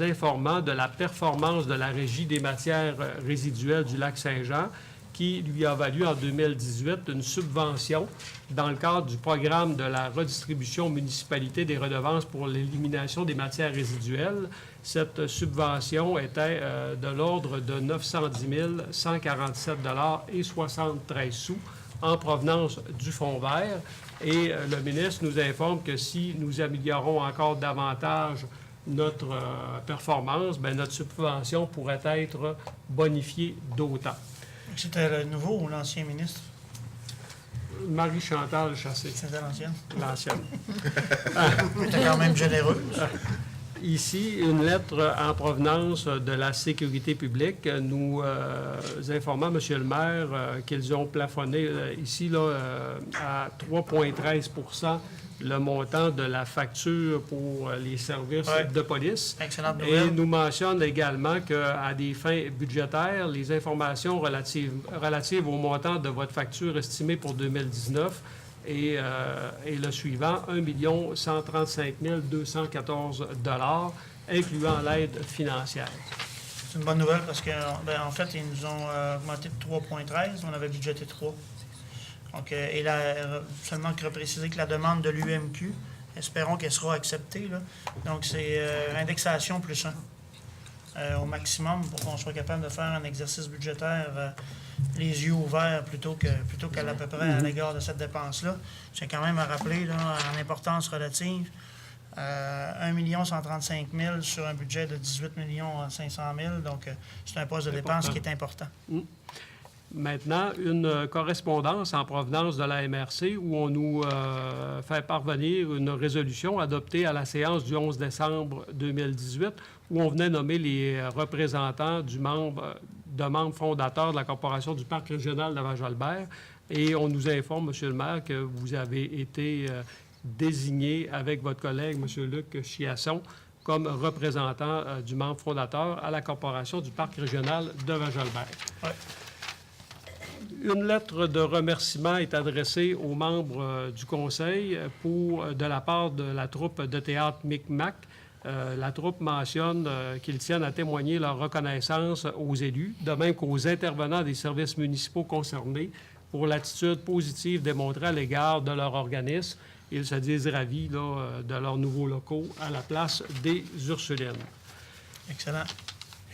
informant de la performance de la Régie des matières résiduelles du lac Saint-Jean, qui lui a valu en 2018 une subvention dans le cadre du programme de la redistribution municipalité des redevances pour l'élimination des matières résiduelles. Cette subvention était de l'ordre de 910 147,73 en provenance du Fonds vert. Et le ministre nous informe que si nous améliorons encore davantage notre performance, bien, notre subvention pourrait être bonifiée d'autant. C'était le nouveau ou l'ancien ministre? Marie-Chantal Chassé, C'était l'ancienne. l'ancienne. C'était quand même généreuse. Ici, une lettre en provenance de la sécurité publique nous informant, M. le maire, qu'ils ont plafonné ici là, à 3,13 % le montant de la facture pour les services de police. Excellente Et nouvelle. nous mentionne également qu'à des fins budgétaires, les informations relatives au montant de votre facture estimée pour 2019 et le suivant, 1 135 214 $, incluant l'aide financière. C'est une bonne nouvelle parce que, en fait, ils nous ont augmenté de 3,13. On avait budgété 3. Donc, et là, seulement que repréciser que la demande de l'UMQ, espérons qu'elle sera acceptée, là. Donc, c'est indexation plus 1 au maximum pour qu'on soit capable de faire un exercice budgétaire les yeux ouverts plutôt qu'à l'à peu près à l'égard de cette dépense-là. J'ai quand même à rappeler, là, en importance relative, 1 135 000 sur un budget de 18 500 000. Donc, c'est un poste de dépense qui est important. Maintenant, une correspondance en provenance de la MRC où on nous fait parvenir une résolution adoptée à la séance du 11 décembre 2018 où on venait nommer les représentants de membres fondateurs de la Corporation du Parc régional de Val-Jalbert. Et on nous informe, M. le maire, que vous avez été désigné avec votre collègue, M. Luc Chiasson, comme représentant du membre fondateur à la Corporation du Parc régional de Val-Jalbert. Ouais. Une lettre de remerciement est adressée aux membres du Conseil de la part de la troupe de théâtre Micmac. La troupe mentionne qu'ils tiennent à témoigner leur reconnaissance aux élus, de même qu'aux intervenants des services municipaux concernés pour l'attitude positive démontrée à l'égard de leur organisme. Ils se disent ravis là, de leurs nouveaux locaux à la place des Ursulines. Excellent.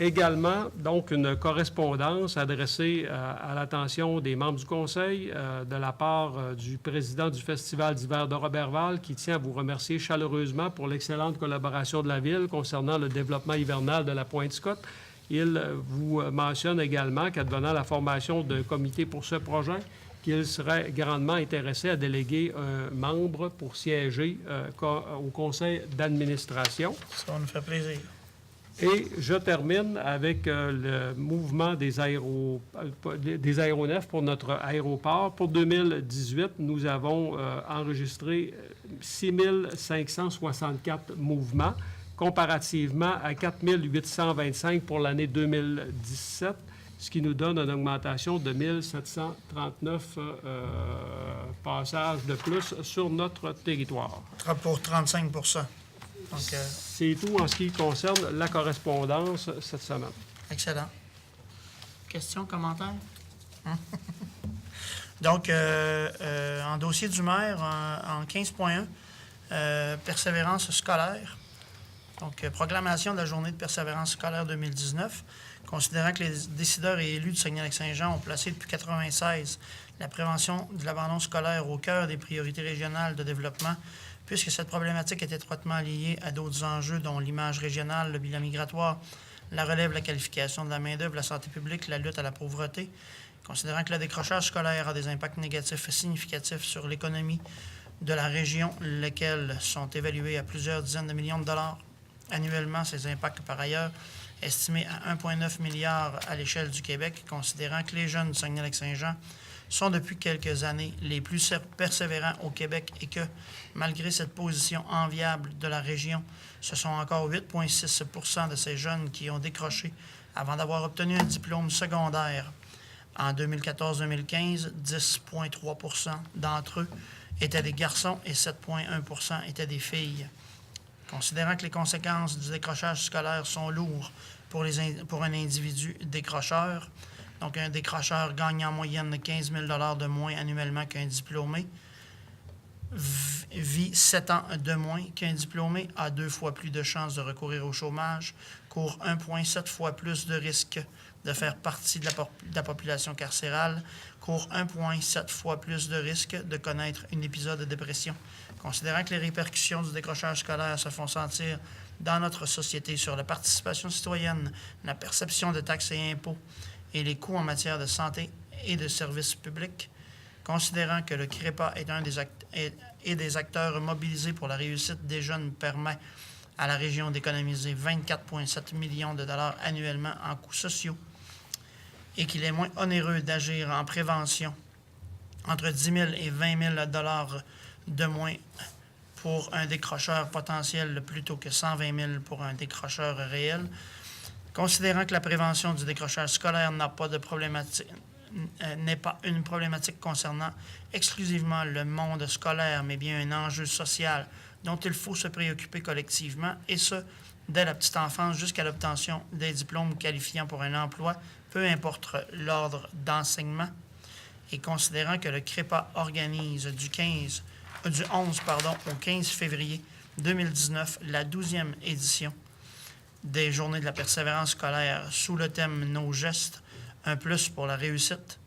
Également, donc, une correspondance adressée à l'attention des membres du Conseil de la part du président du Festival d'hiver de Roberval qui tient à vous remercier chaleureusement pour l'excellente collaboration de la Ville concernant le développement hivernal de la Pointe-Scott. Il vous mentionne également qu'advenant la formation d'un comité pour ce projet, qu'il serait grandement intéressé à déléguer un membre pour siéger au conseil d'administration. Ça nous fait plaisir. Et je termine avec le mouvement des aéronefs pour notre aéroport. Pour 2018, nous avons enregistré 6 564 mouvements, comparativement à 4 825 pour l'année 2017, ce qui nous donne une augmentation de 1 739 passages de plus sur notre territoire. Pour 35 Donc, c'est tout en ce qui concerne la correspondance cette semaine. excellent. Questions, commentaires? Donc, en dossier du maire, en 15.1, persévérance scolaire. Donc, proclamation de la journée de persévérance scolaire 2019, considérant que les décideurs et élus du Saguenay-Lac-Saint-Jean ont placé depuis 1996 la prévention de l'abandon scolaire au cœur des priorités régionales de développement, puisque cette problématique est étroitement liée à d'autres enjeux, dont l'image régionale, le bilan migratoire, la relève, la qualification de la main-d'œuvre, la santé publique, la lutte à la pauvreté. Considérant que le décrochage scolaire a des impacts négatifs significatifs sur l'économie de la région, lesquels sont évalués à plusieurs dizaines de millions de dollars annuellement, ces impacts, par ailleurs, estimés à 1,9 milliard à l'échelle du Québec, considérant que les jeunes du Saguenay-Lac-Saint-Jean sont depuis quelques années les plus persévérants au Québec et que, malgré cette position enviable de la région, ce sont encore 8,6 % de ces jeunes qui ont décroché avant d'avoir obtenu un diplôme secondaire. En 2014-2015, 10,3 % d'entre eux étaient des garçons et 7,1 % étaient des filles. Considérant que les conséquences du décrochage scolaire sont lourdes pour un individu décrocheur, donc un décrocheur gagne en moyenne 15 000 $ de moins annuellement qu'un diplômé, vit 7 ans de moins qu'un diplômé, a 2 fois plus de chances de recourir au chômage, court 1,7 fois plus de risques de faire partie de la population carcérale, court 1,7 fois plus de risques de connaître un épisode de dépression. Considérant que les répercussions du décrochage scolaire se font sentir dans notre société sur la participation citoyenne, la perception de taxes et impôts et les coûts en matière de santé et de services publics, considérant que le CREPA est un des acteurs mobilisés pour la réussite des jeunes permet à la région d'économiser 24,7 millions de dollars annuellement en coûts sociaux et qu'il est moins onéreux d'agir en prévention entre 10 000 et 20 000 dollars de moins pour un décrocheur potentiel plutôt que 120 000 pour un décrocheur réel. Considérant que la prévention du décrochage scolaire n'est pas une problématique concernant exclusivement le monde scolaire, mais bien un enjeu social dont il faut se préoccuper collectivement, et ce, dès la petite enfance jusqu'à l'obtention des diplômes qualifiants pour un emploi, peu importe l'ordre d'enseignement, et considérant que le CREPA organise du 11 au 15 février 2019 la 12e édition des Journées de la persévérance scolaire sous le thème « Nos gestes, un plus pour la réussite »,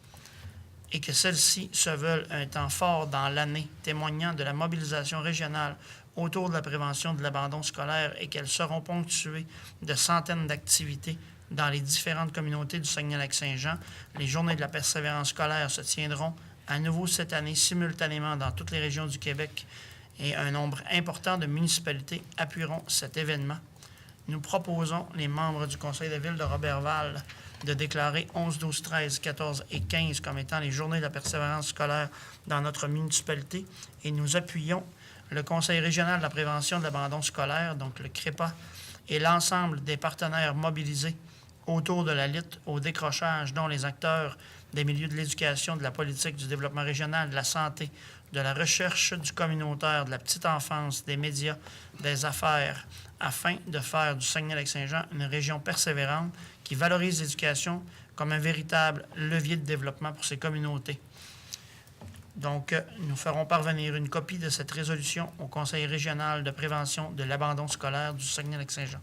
et que celles-ci se veulent un temps fort dans l'année, témoignant de la mobilisation régionale autour de la prévention de l'abandon scolaire et qu'elles seront ponctuées de centaines d'activités dans les différentes communautés du Saguenay-Lac-Saint-Jean. Les Journées de la persévérance scolaire se tiendront à nouveau cette année simultanément dans toutes les régions du Québec et un nombre important de municipalités appuieront cet événement. Nous proposons, les membres du Conseil de ville de Roberval, de déclarer 11, 12, 13, 14 et 15 comme étant les Journées de la persévérance scolaire dans notre municipalité et nous appuyons le Conseil régional de la prévention de l'abandon scolaire, donc le CREPA, et l'ensemble des partenaires mobilisés autour de la lutte au décrochage, dont les acteurs des milieux de l'éducation, de la politique, du développement régional, de la santé, de la recherche, du communautaire, de la petite enfance, des médias, des affaires, afin de faire du Saguenay-Lac-Saint-Jean une région persévérante qui valorise l'éducation comme un véritable levier de développement pour ces communautés. Donc, nous ferons parvenir une copie de cette résolution au Conseil régional de prévention de l'abandon scolaire du Saguenay-Lac-Saint-Jean.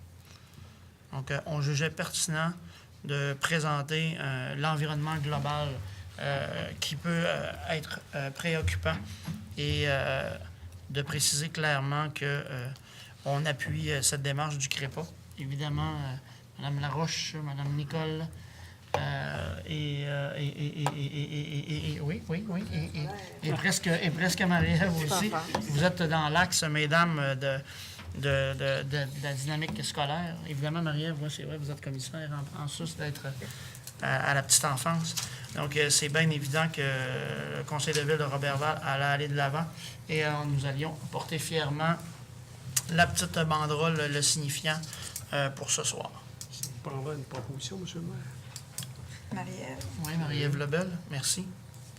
Donc, on jugeait pertinent de présenter l'environnement global qui peut être préoccupant et de préciser clairement qu'on appuie cette démarche du CREPA. Évidemment, Mme Laroche, Mme Nicole, et presque Marie-Ève aussi. Vous êtes dans l'axe, mesdames, de la dynamique scolaire. Évidemment, Marie-Ève, c'est vrai, vous êtes commissaire en sus d'être à la petite enfance. Donc, c'est bien évident que le Conseil de ville de Roberval allait aller de l'avant et nous allions porter fièrement la petite banderole le signifiant pour ce soir. Je prendrai une proposition, M. le maire. Marie-Ève. Oui, Marie-Ève Lebel, merci.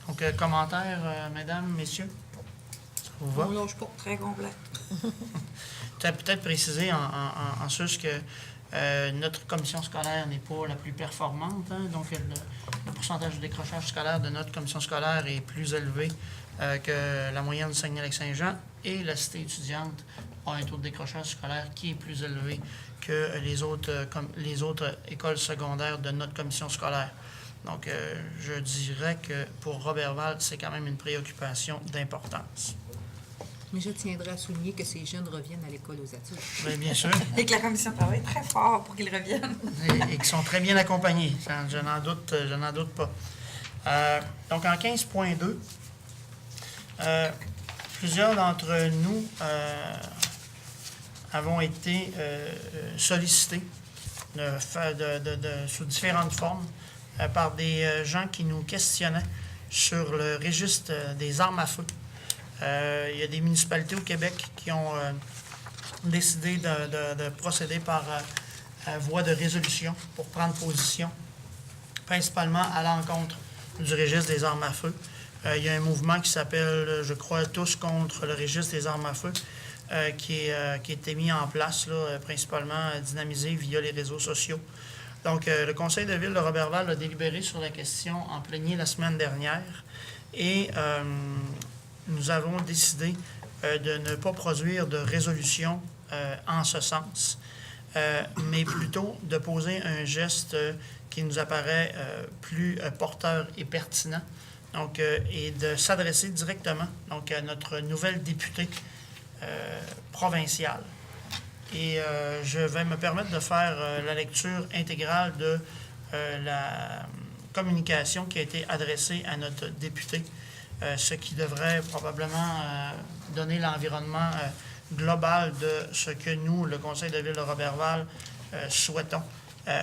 Donc, commentaires, mesdames, messieurs? Ça vous va? Non, je suis pas très complet. Peut-être préciser en sus que notre commission scolaire n'est pas la plus performante. Hein, donc, le pourcentage de décrochage scolaire de notre commission scolaire est plus élevé que la moyenne du Saguenay-Lac-Saint-Jean et la cité étudiante a un taux de décrochage scolaire qui est plus élevé que les autres écoles secondaires de notre commission scolaire. Donc, je dirais que pour Roberval, c'est quand même une préoccupation d'importance. Mais je tiendrai à souligner que ces jeunes reviennent à l'école aux adultes. Bien, bien sûr. Et que la commission travaille très fort pour qu'ils reviennent. Et qui sont très bien accompagnés. Je n'en doute pas. Donc, en 15.2, plusieurs d'entre nous avons été sollicités sous différentes formes par des gens qui nous questionnaient sur le registre des armes à feu. Il y a des municipalités au Québec qui ont décidé de procéder par voie de résolution pour prendre position, principalement à l'encontre du registre des armes à feu. Il y a un mouvement qui s'appelle, je crois, Tous contre le registre des armes à feu, qui a été mis en place, là, principalement dynamisé via les réseaux sociaux. Donc, le Conseil de ville de Roberval a délibéré sur la question en plénier la semaine dernière et nous avons décidé de ne pas produire de résolution en ce sens, mais plutôt de poser un geste qui nous apparaît plus porteur et pertinent, donc, et de s'adresser directement donc, à notre nouvelle députée provinciale. Et je vais me permettre de faire la lecture intégrale de la communication qui a été adressée à notre députée ce qui devrait probablement donner l'environnement global de ce que nous, le Conseil de ville de Roberval, souhaitons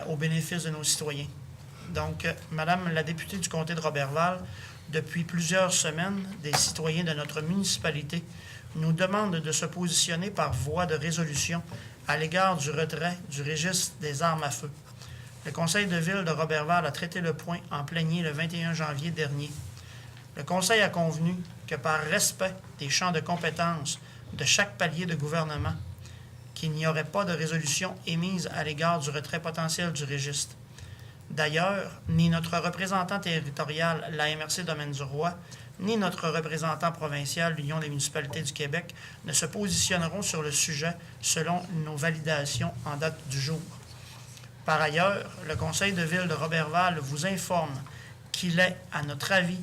au bénéfice de nos citoyens. Donc, Madame la députée du comté de Roberval, depuis plusieurs semaines, des citoyens de notre municipalité nous demandent de se positionner par voie de résolution à l'égard du retrait du registre des armes à feu. Le Conseil de ville de Roberval a traité le point en plénier le 21 janvier dernier. Le Conseil a convenu que par respect des champs de compétences de chaque palier de gouvernement, qu'il n'y aurait pas de résolution émise à l'égard du retrait potentiel du registre. D'ailleurs, ni notre représentant territorial, la MRC Domaine du Roi, ni notre représentant provincial, l'Union des municipalités du Québec, ne se positionneront sur le sujet selon nos validations en date du jour. Par ailleurs, le Conseil de ville de Roberval vous informe qu'il est, à notre avis,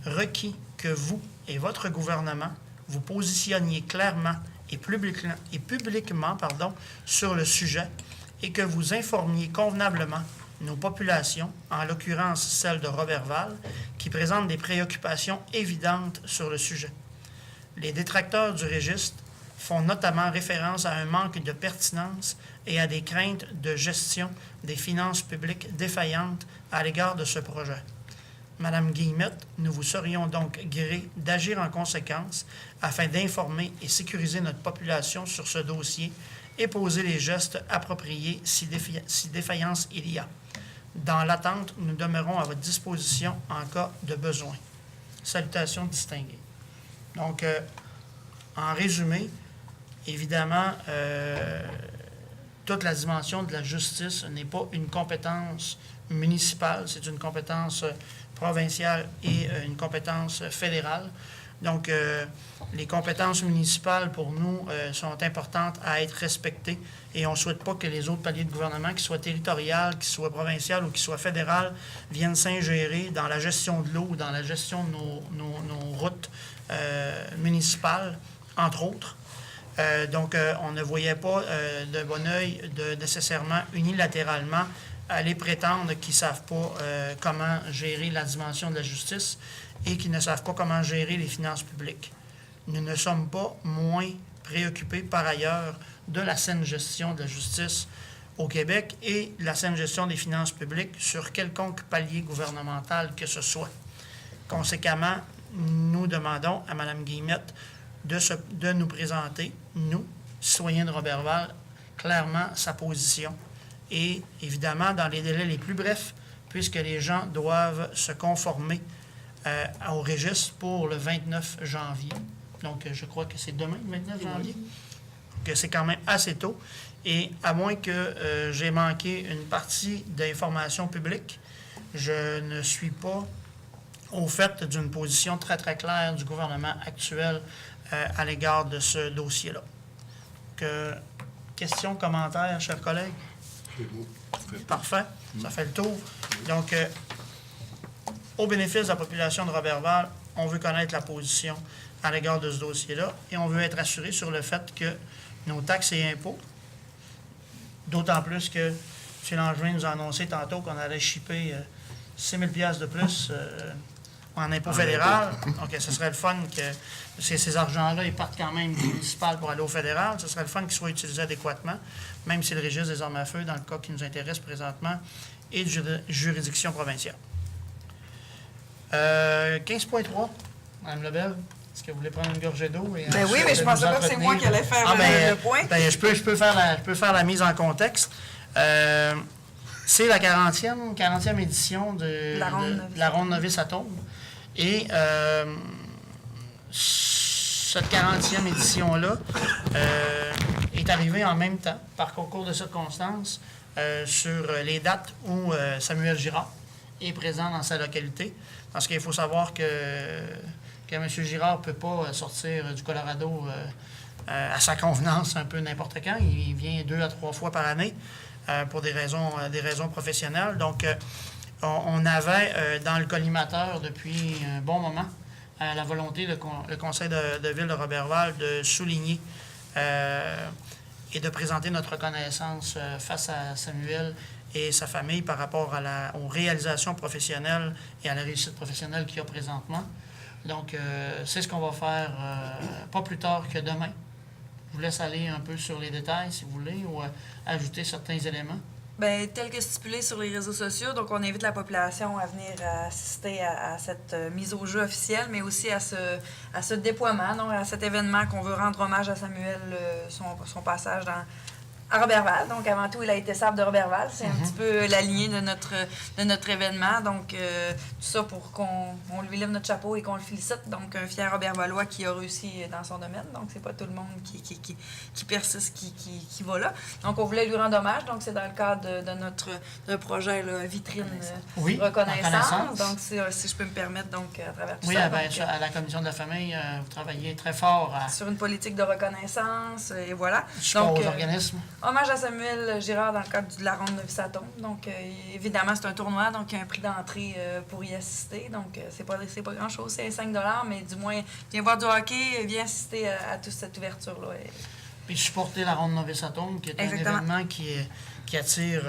requis que vous et votre gouvernement vous positionniez clairement et publiquement sur le sujet et que vous informiez convenablement nos populations, en l'occurrence celle de Roberval, qui présentent des préoccupations évidentes sur le sujet. Les détracteurs du registre font notamment référence à un manque de pertinence et à des craintes de gestion des finances publiques défaillantes à l'égard de ce projet. Madame Guillemette, nous vous serions donc gré d'agir en conséquence afin d'informer et sécuriser notre population sur ce dossier et poser les gestes appropriés si défaillance il y a. Dans l'attente, nous demeurons à votre disposition en cas de besoin. Salutations distinguées. Donc, en résumé, évidemment, toute la dimension de la justice n'est pas une compétence municipale, c'est une compétence provinciale et une compétence fédérale. Donc, les compétences municipales, pour nous, sont importantes à être respectées et on ne souhaite pas que les autres paliers de gouvernement, qu'ils soient territoriales, qu'ils soient provinciales ou qu'ils soient fédérales, viennent s'ingérer dans la gestion de l'eau ou dans la gestion de nos routes municipales, entre autres. Donc, on ne voyait pas de bon œil de nécessairement unilatéralement aller prétendre qu'ils ne savent pas comment gérer la dimension de la justice et qu'ils ne savent pas comment gérer les finances publiques. Nous ne sommes pas moins préoccupés par ailleurs de la saine gestion de la justice au Québec et la saine gestion des finances publiques sur quelconque palier gouvernemental que ce soit. Conséquemment, nous demandons à Mme Guillemette de nous présenter, nous, citoyens de Roberval, clairement sa position et évidemment dans les délais les plus brefs, puisque les gens doivent se conformer au registre pour le 29 janvier. Donc, je crois que c'est demain, le 29 janvier. Donc, c'est quand même assez tôt. Et à moins que j'ai manqué une partie d'informations publiques, je ne suis pas au fait d'une position très, très claire du gouvernement actuel à l'égard de ce dossier-là. Donc, questions, commentaires, chers collègues? Parfait. Ça fait le tour. Donc, au bénéfice de la population de Roberval, on veut connaître la position à l'égard de ce dossier-là et on veut être assuré sur le fait que nos taxes et impôts, d'autant plus que M. Langevin nous a annoncé tantôt qu'on allait shipper 6 000 $ de plus en impôt fédéral. Donc, ce serait le fun que ces argents-là, ils partent quand même du municipal pour aller au fédéral. Ce serait le fun qu'ils soient utilisés adéquatement, même si le registre des armes à feu, dans le cas qui nous intéresse présentement, est de juridiction provinciale. 15.3, Mme Lebel, est-ce que vous voulez prendre une gorgée d'eau? Ben oui, mais je pensais pas que c'est moi qui allais faire le point. Ben, je peux faire la mise en contexte. C'est la 40e édition de la Ronde Novice à Tombe. Et cette 40e édition-là est arrivée en même temps, par concours de circonstances, sur les dates où Samuel Girard est présent dans sa localité. Parce qu'il faut savoir que M. Girard ne peut pas sortir du Colorado à sa convenance un peu n'importe quand. Il vient 2 à 3 fois par année pour des raisons professionnelles. Donc, on avait dans le collimateur depuis un bon moment la volonté, le Conseil de ville de Roberval, de souligner et de présenter notre reconnaissance face à Samuel et sa famille par rapport aux réalisations professionnelles et à la réussite professionnelle qu'il y a présentement. Donc, c'est ce qu'on va faire pas plus tard que demain. Je vous laisse aller un peu sur les détails, si vous voulez, ou ajouter certains éléments. Bien, tel que stipulé sur les réseaux sociaux, donc on invite la population à venir assister à cette mise au jeu officielle, mais aussi à ce déploiement, donc à cet événement qu'on veut rendre hommage à Samuel, son passage à Roberval. Donc, avant tout, il a été sable de Roberval. C'est un petit peu la lignée de notre événement. Donc, tout ça pour qu'on lui lève notre chapeau et qu'on le félicite. Donc, un fier Robervalois qui a réussi dans son domaine. Donc, c'est pas tout le monde qui persiste, qui va là. Donc, on voulait lui rendre hommage. Donc, c'est dans le cadre de notre projet là, vitrine reconnaissance. Donc, si je peux me permettre, donc, à travers tout ça. Oui, à la Commission de la famille, vous travaillez très fort sur une politique de reconnaissance. Et voilà. Support aux organismes. Hommage à Samuel Girard dans le cadre de la ronde Novice-Atome. Donc, évidemment, c'est un tournoi, donc il y a un prix d'entrée pour y assister. Donc, c'est pas grand-chose, c'est 5 $, mais du moins, viens voir du hockey, viens assister à toute cette ouverture-là. Puis supporter la ronde Novice-Atome, qui est Exactement. un événement qui attire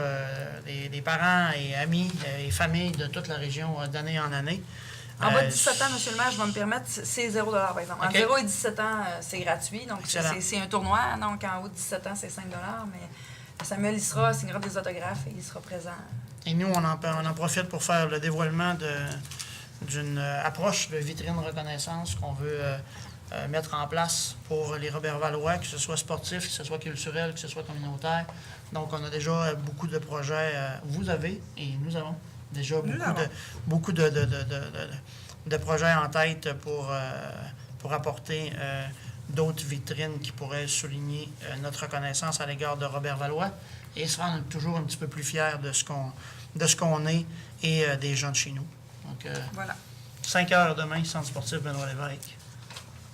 des parents et amis et familles de toute la région d'année en année. En bas de 17 ans, M. le maire, je vais me permettre, c'est 0 $ par exemple. Okay. En 0 et 17 ans, c'est gratuit. Donc, c'est un tournoi. Donc, en haut de 17 ans, c'est 5 $. Mais Samuel, il signera des autographes et il sera présent. Et nous, on en profite pour faire le dévoilement d'une approche de vitrine reconnaissance qu'on veut mettre en place pour les Robervalois, que ce soit sportif, que ce soit culturel, que ce soit communautaire. Donc, on a déjà beaucoup de projets. Vous avez et nous avons déjà beaucoup de projets en tête pour apporter d'autres vitrines qui pourraient souligner notre reconnaissance à l'égard de Robervalois et se rendre toujours un petit peu plus fiers de ce qu'on est et des gens de chez nous. Donc, voilà. 5 heures demain, Centre sportif Benoît Lévesque.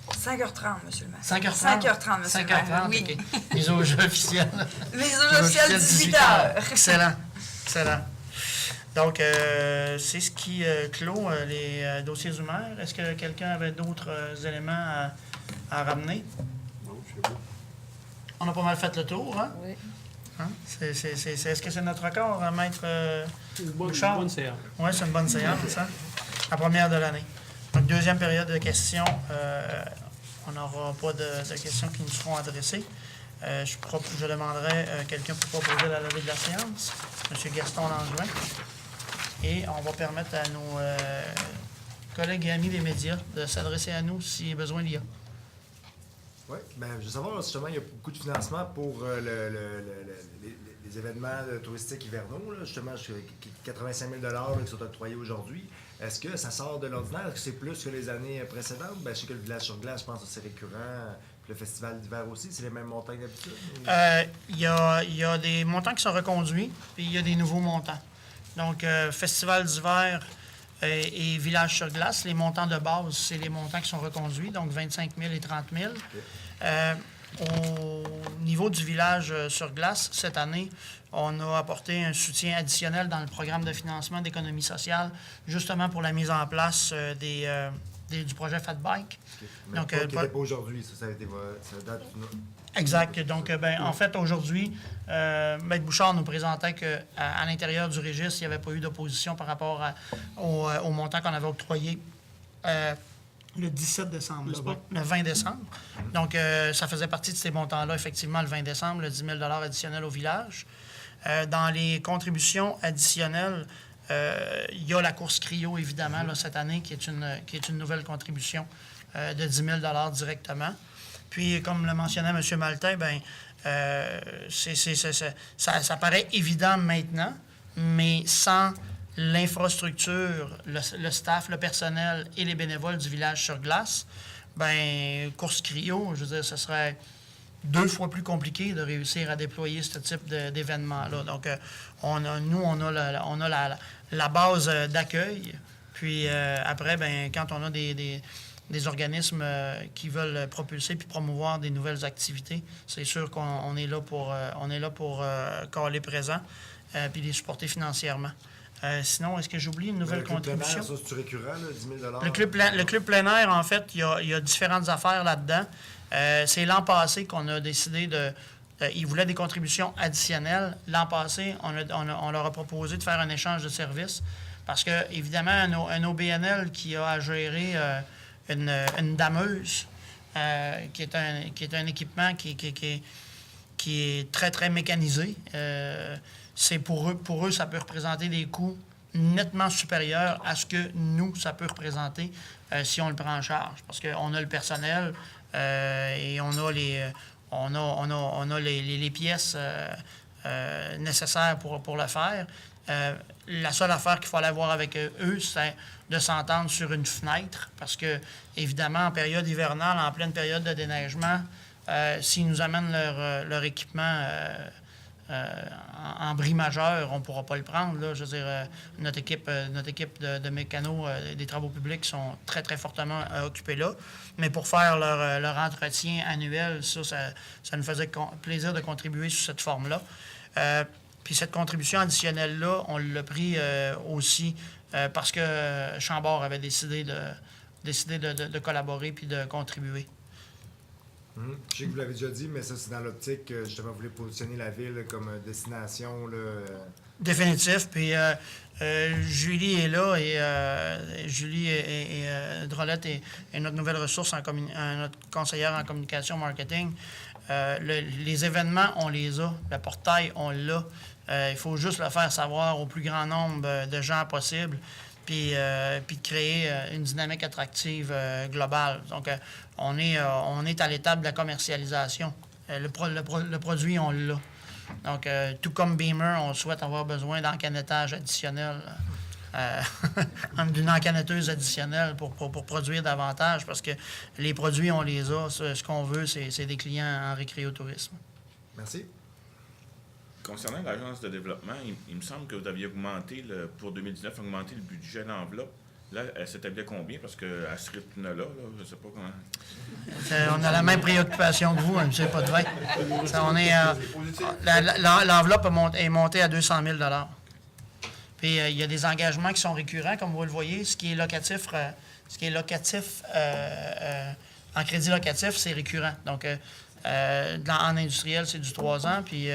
5h30, M. le maire. 5h30? 5h30, M. le maire. 5h30, oui. OK. Les au jeu officiels. Les au jeu officiels, 18h. Excellent. Excellent. Donc, c'est ce qui clôt les dossiers du maire. Est-ce que quelqu'un avait d'autres éléments à ramener? Non, c'est bon. On a pas mal fait le tour, hein? Oui. Hein? Est-ce que c'est notre record, Maître Une Bouchard? bonne séance. Oui, c'est une bonne séance, hein? La première de l'année. Donc, deuxième période de questions. On n'aura pas de questions qui nous seront adressées. Je demanderai quelqu'un pour proposer la levée de la séance, M. Gaston Langevin. Et on va permettre à nos collègues et amis des médias de s'adresser à nous si besoin il y a. Oui, bien, je veux savoir, justement, il y a beaucoup de financement pour les événements touristiques hivernaux, là, justement, 85 000 $ qui sont octroyés aujourd'hui. Est-ce que ça sort de l'ordinaire? Est-ce que c'est plus que les années précédentes? Bien, je sais que le village sur glace, je pense que c'est récurrent. Puis le festival d'hiver aussi, c'est les mêmes montants que d'habitude? Il y a des montants qui sont reconduits, puis il y a des nouveaux montants. Donc, festival d'hiver et village sur glace, les montants de base, c'est les montants qui sont reconduits, donc 25 000 et 30 000. Au niveau du village sur glace, cette année, on a apporté un soutien additionnel dans le programme de financement d'économie sociale, justement pour la mise en place du projet Fat Bike. Mais Donc, qui n'était pas aujourd'hui, ça a été ça date. Exact. Donc, en fait, aujourd'hui, Maître Bouchard nous présentait qu'à l'intérieur du registre, il n'y avait pas eu d'opposition par rapport au montant qu'on avait octroyé le 17 décembre, n'est-ce pas? Le 20 décembre. Donc, ça faisait partie de ces montants-là, effectivement, le 20 décembre, le 10 000 $ additionnel au village. Dans les contributions additionnelles, il y a la course Cryo, évidemment, là, cette année, qui est une nouvelle contribution de 10 000 $ directement. Puis, comme le mentionnait M. Maltais, bien, ça paraît évident maintenant, mais sans l'infrastructure, le staff, le personnel et les bénévoles du village sur glace, bien, course Cryo, je veux dire, ce serait 2 fois plus compliqué de réussir à déployer ce type d'événement-là. Donc, on a la base d'accueil, puis après, bien, quand on a des organismes qui veulent propulser puis promouvoir des nouvelles activités, c'est sûr qu'on est là pour caler présent puis les supporter financièrement. Sinon, est-ce que j'oublie une nouvelle contribution? Le club plein air, ça, c'est récurrent, là, 10 000 $? Le club plein air, en fait, il y a différentes affaires là-dedans. C'est l'an passé qu'on a décidé de... ils voulaient des contributions additionnelles. L'an passé, on leur a proposé de faire un échange de services parce que, évidemment, un OBNL qui a à gérer une dameuse, qui est un équipement qui est très, très mécanisé. C'est pour eux, ça peut représenter des coûts nettement supérieurs à ce que nous, ça peut représenter si on le prend en charge. Parce qu'on a le personnel et on a les pièces nécessaires pour le faire. La seule affaire qu'il faut aller voir avec eux, c'est de s'entendre sur une fenêtre, parce que, évidemment, en période hivernale, en pleine période de déneigement, s'ils nous amènent leur équipement en bris majeur, on ne pourra pas le prendre. Là. Je veux dire, notre équipe de mécanos des travaux publics sont très, très fortement occupés là. Mais pour faire leur entretien annuel, ça nous faisait plaisir de contribuer sous cette forme-là. Puis cette contribution additionnelle-là, on l'a pris aussi parce que Chambord avait décidé de collaborer puis de contribuer. Je sais que vous l'avez déjà dit, mais ça, c'est dans l'optique que, justement, vous voulez positionner la ville comme destination. Là, Définitif. Puis Julie est là et Julie et Drolette est notre nouvelle ressource, notre conseillère en communication marketing. Les événements, on les a. Le portail, on l'a. Il faut juste le faire savoir au plus grand nombre de gens possible, puis de créer une dynamique attractive globale. Donc, on est à l'étape de la commercialisation. Le produit, on l'a. Donc, tout comme Beamer, on souhaite avoir besoin d'encanettage additionnel, d'une encanetteuse additionnelle pour produire davantage, parce que les produits, on les a. Ce qu'on veut, c'est des clients en récréotourisme. Merci. Concernant l'agence de développement, il me semble que vous aviez augmenté, pour 2019, augmenté le budget d'enveloppe. Là, elle s'établit combien? Parce qu'à ce rythme-là, je ne sais pas comment... On a la même préoccupation que vous, M. Potvin. L'enveloppe est montée à 200 000 $. Puis il y a des engagements qui sont récurrents, comme vous le voyez. Ce qui est locatif en crédit locatif, c'est récurrent. Donc, en industriel, c'est du 3 ans, puis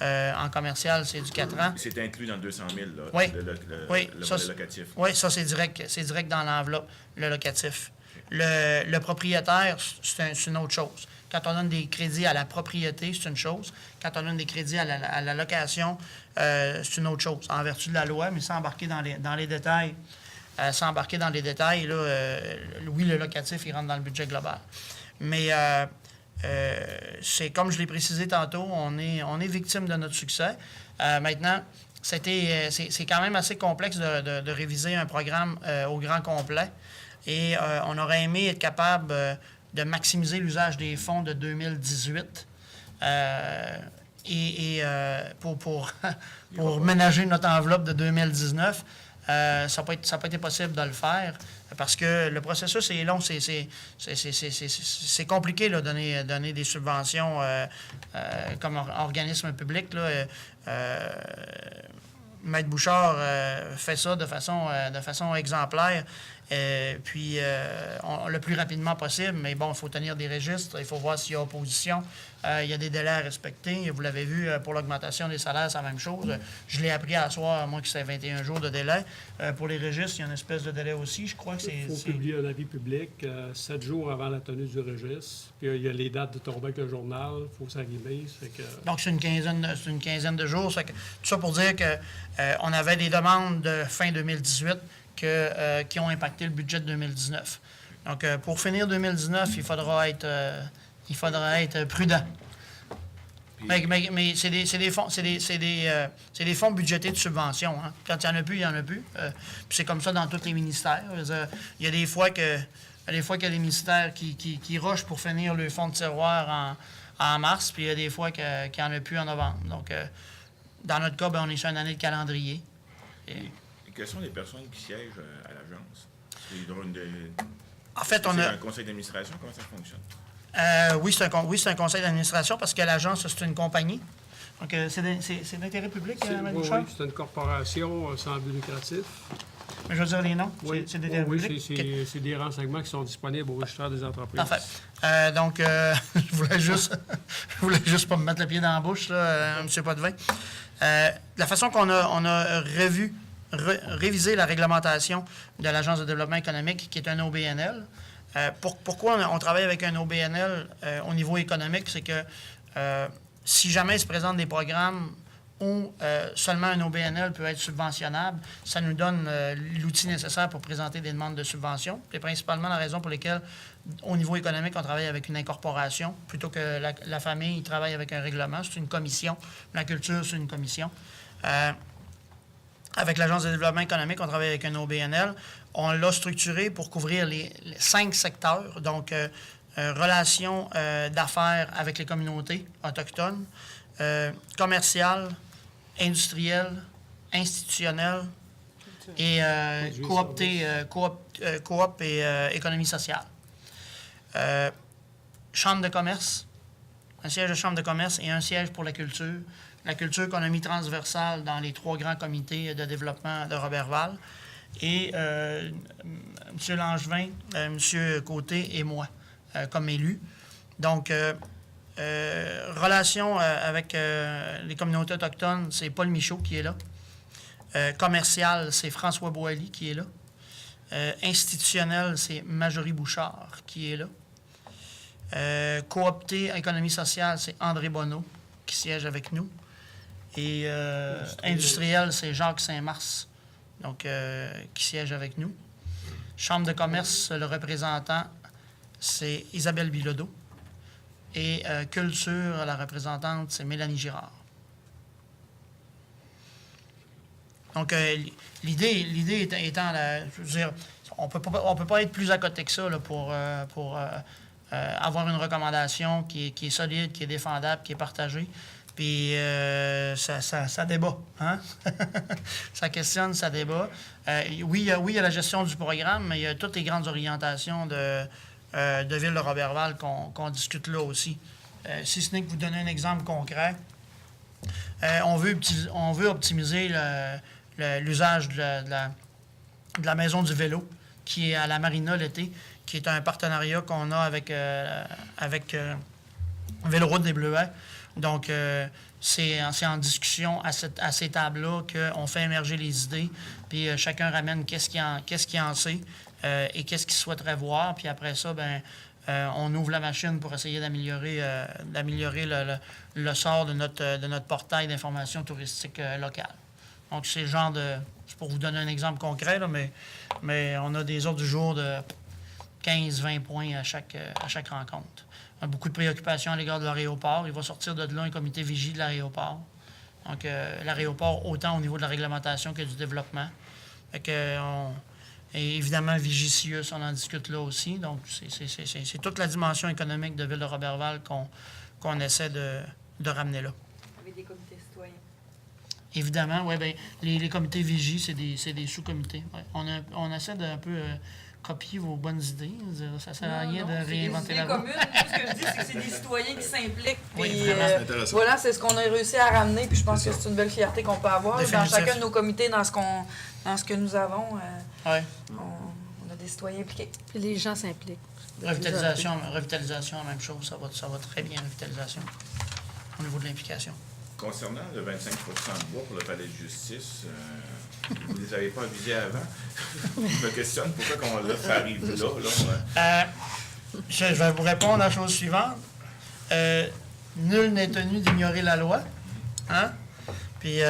en commercial, c'est du 4 ans. C'est inclus dans le 200 000, là, oui. le volet locatif. Oui, ça, c'est direct dans l'enveloppe, le locatif. Le propriétaire, c'est une autre chose. Quand on donne des crédits à la propriété, c'est une chose. Quand on donne des crédits à la location, c'est une autre chose, en vertu de la loi, mais sans embarquer dans les détails. Oui, le locatif, il rentre dans le budget global. Mais c'est comme je l'ai précisé tantôt, on est victime de notre succès. Maintenant, c'est quand même assez complexe de réviser un programme au grand complet. Et on aurait aimé être capable de maximiser l'usage des fonds de 2018 pour ménager notre enveloppe de 2019. Ça n'a pas été possible de le faire parce que le processus est long. C'est compliqué de donner des subventions comme organisme public. Là. Maître Bouchard fait ça de façon exemplaire. Puis le plus rapidement possible, mais bon, il faut tenir des registres, il faut voir s'il y a opposition. Il y a des délais à respecter. Vous l'avez vu, pour l'augmentation des salaires, c'est la même chose. Je l'ai appris à soir, moi, que c'est 21 jours de délai. Pour les registres, il y a une espèce de délai aussi. Je crois que c'est... Il faut publier un avis public 7 jours avant la tenue du registre. Puis il y a les dates de tomber avec le journal, il faut s'arriver. Donc, c'est une quinzaine de jours. Tout ça pour dire qu'on avait des demandes de fin 2018 qui ont impacté le budget de 2019. Donc, pour finir 2019, il faudra être prudent. Mais c'est des fonds budgétés de subvention. Hein. Quand il n'y en a plus, il n'y en a plus. Puis c'est comme ça dans tous les ministères. Il y a des fois qu'il y a des ministères qui rushent pour finir le fonds de tiroir en mars, puis il y a des fois qu'il n'y en a plus en novembre. Donc, dans notre cas, on est sur une année de calendrier. Et quelles sont les personnes qui siègent à l'agence? En fait, on a un conseil d'administration? Comment ça fonctionne? Oui, c'est un conseil d'administration parce que l'agence, c'est une compagnie. Donc, c'est d'intérêt public, Mme Bouchard? Oui, c'est une corporation sans but lucratif. Mais je veux dire les noms. Oui, c'est d'intérêt public. Oui, c'est des renseignements qui sont disponibles au registre des entreprises. En fait. Donc, je voulais juste pas me mettre le pied dans la bouche, là, M. Potvin. La façon qu'on a révisé la réglementation de l'Agence de développement économique, qui est un OBNL, Pourquoi on travaille avec un OBNL au niveau économique? C'est que si jamais il se présente des programmes où seulement un OBNL peut être subventionnable, ça nous donne l'outil nécessaire pour présenter des demandes de subvention. C'est principalement la raison pour laquelle, au niveau économique, on travaille avec une incorporation, plutôt que la famille travaille avec un règlement. C'est une commission. La culture, c'est une commission. Avec l'Agence de développement économique, on travaille avec un OBNL. On l'a structuré pour couvrir les 5 secteurs, donc relations d'affaires avec les communautés autochtones, commerciales, industrielles, institutionnelles et coop et économie sociale. Chambre de commerce, un siège de chambre de commerce et un siège pour la culture. La culture qu'on a mis transversale dans les 3 grands comités de développement de Roberval. Et M. Langevin, M. Côté et moi, comme élus. Donc, relation avec les communautés autochtones, c'est Paul Michaud qui est là. Commercial, c'est François Boilly qui est là. Institutionnel, c'est Marjorie Bouchard qui est là. Coopté économie sociale, c'est André Bonneau qui siège avec nous. Et industriel, c'est Jacques Saint-Mars, donc qui siège avec nous. Chambre de commerce, le représentant, c'est Isabelle Bilodeau. Et culture, la représentante, c'est Mélanie Girard. Donc, l'idée étant, je veux dire, on peut pas être plus à côté que ça là, pour avoir une recommandation qui est solide, qui est défendable, qui est partagée. Puis ça débat. Hein? Ça questionne, ça débat. Oui, il y a la gestion du programme, mais il y a toutes les grandes orientations de Ville de Roberval qu'on discute là aussi. Si ce n'est que vous donner un exemple concret, on veut optimiser l'usage de la maison du vélo qui est à la Marina l'été, qui est un partenariat qu'on a avec Véloroute des Bleuets. Donc, c'est en discussion à ces tables-là qu'on fait émerger les idées, puis chacun ramène qu'est-ce qu'il en sait et qu'est-ce qu'il souhaiterait voir. Puis après ça, on ouvre la machine pour essayer d'améliorer le sort de notre portail d'information touristique locale. Donc, c'est le genre de... C'est pour vous donner un exemple concret, là, mais on a des ordres du jour de 15-20 points à chaque rencontre. On a beaucoup de préoccupations à l'égard de l'aéroport. Il va sortir de là un comité vigie de l'aéroport. Donc, l'aéroport, autant au niveau de la réglementation que du développement. Fait que, et évidemment, Vigicius, on en discute là aussi. Donc, c'est toute la dimension économique de Ville de Roberval qu'on essaie de ramener là. Avec des comités citoyens. Évidemment, oui. Bien, les comités vigie, c'est des sous-comités. Ouais. On essaie d'un peu... copier vos bonnes idées. Ça ne sert à rien de réinventer la roue. C'est des idées communes. Tout ce que je dis, c'est que c'est des citoyens qui s'impliquent. Oui, vraiment. Voilà, c'est ce qu'on a réussi à ramener. Puis je pense que c'est une belle fierté qu'on peut avoir. Définitif. Dans chacun de nos comités, dans ce que nous avons, on a des citoyens impliqués. Puis les gens s'impliquent. Revitalisation, même chose. Ça va très bien, revitalisation, au niveau de l'implication. Concernant le 25 de bois pour le palais de justice, vous ne les avez pas avisés avant. Je me questionne pourquoi ça arrive là. Je vais vous répondre à la chose suivante. Nul n'est tenu d'ignorer la loi. Hein? Puis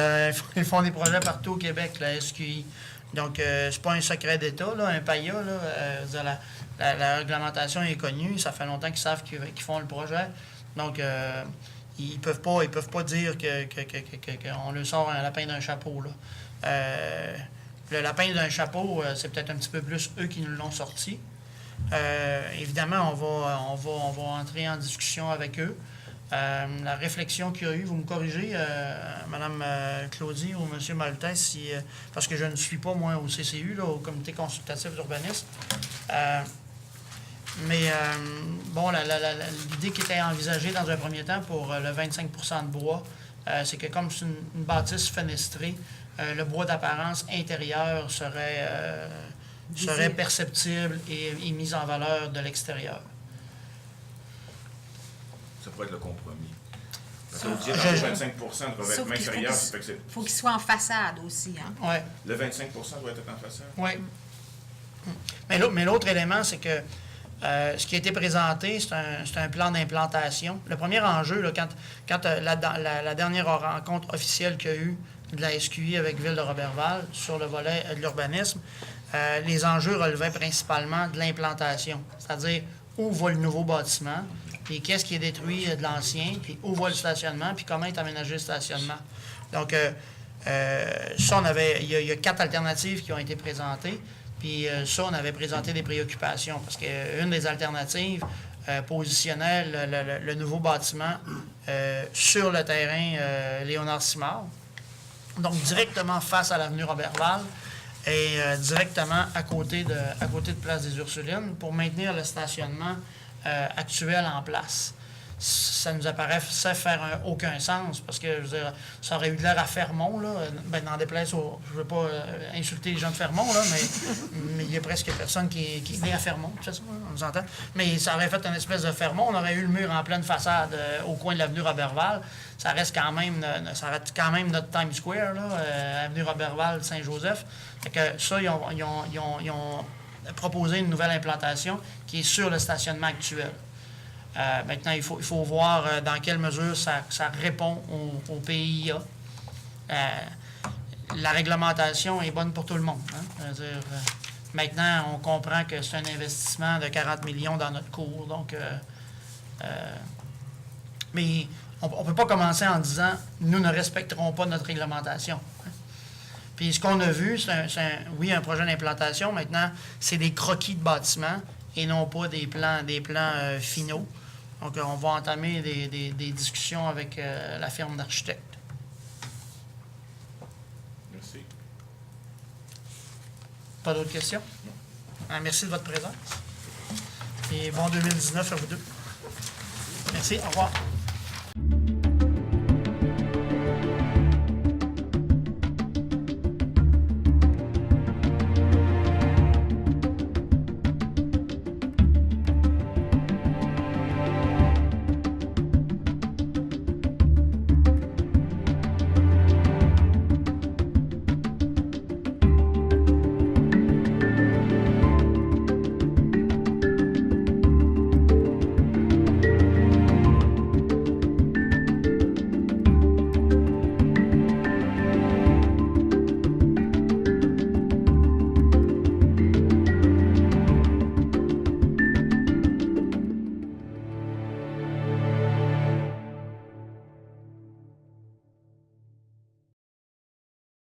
ils font des projets partout au Québec, la SQI. Donc, c'est pas un secret d'État, là, un PAIA. La réglementation est connue. Ça fait longtemps qu'ils savent qu'ils font le projet. Donc, ils peuvent pas dire qu'on leur sort un lapin d'un chapeau. Là. Le lapin d'un chapeau, c'est peut-être un petit peu plus eux qui nous l'ont sorti. Évidemment, on va entrer en discussion avec eux. La réflexion qu'il y a eu, vous me corrigez, Mme Claudie ou M. Maltais, parce que je ne suis pas, moi, au CCU, là, au Comité consultatif d'urbanisme. Mais, bon, l'idée qui était envisagée dans un premier temps pour le 25 de bois, c'est que comme c'est une bâtisse fenestrée, le bois d'apparence intérieure serait perceptible et mis en valeur de l'extérieur. Ça pourrait être le compromis. Parce que vous dites dans le 25 de revêtement extérieur, il faut qu'il soit en façade aussi. Hein? Ouais. Le 25 doit être en façade? Oui. Mais l'autre élément, c'est que Ce qui a été présenté, c'est un plan d'implantation. Le premier enjeu, là, quand la dernière rencontre officielle qu'il y a eu de la SQI avec Ville de Roberval sur le volet de l'urbanisme, les enjeux relevaient principalement de l'implantation, c'est-à-dire où va le nouveau bâtiment, puis qu'est-ce qui est détruit de l'ancien, puis où va le stationnement, puis comment est aménagé le stationnement. Donc, ça, il y a 4 alternatives qui ont été présentées. Puis ça, on avait présenté des préoccupations parce qu'une des alternatives positionnait le nouveau bâtiment sur le terrain Léonard-Simard, donc directement face à l'avenue Roberval et directement à côté de Place des Ursulines pour maintenir le stationnement actuel en place. Ça nous apparaissait faire aucun sens, parce que, je veux dire, ça aurait eu de l'air à Fermont, là. Ben, n'en déplaise je ne veux pas insulter les gens de Fermont, là, mais il y a presque personne qui est né à Fermont, de toute façon, on nous entend. Mais ça aurait fait une espèce de Fermont. On aurait eu le mur en pleine façade au coin de l'avenue Roberval. Ça reste quand même notre Times Square, là, avenue Roberval, Saint-Joseph. Fait que ça, ils ont proposé une nouvelle implantation qui est sur le stationnement actuel. Maintenant, il faut voir dans quelle mesure ça répond au PIA. La réglementation est bonne pour tout le monde. Hein? C'est-à-dire, maintenant, on comprend que c'est un investissement de 40 millions dans notre cours. Donc, mais on ne peut pas commencer en disant « nous ne respecterons pas notre réglementation ». Puis ce qu'on a vu, c'est un projet d'implantation. Maintenant, c'est des croquis de bâtiments et non pas des plans finaux. Donc, on va entamer des discussions avec la firme d'architectes. Merci. Pas d'autres questions? Merci de votre présence. Et bon 2019 à vous deux. Merci, au revoir.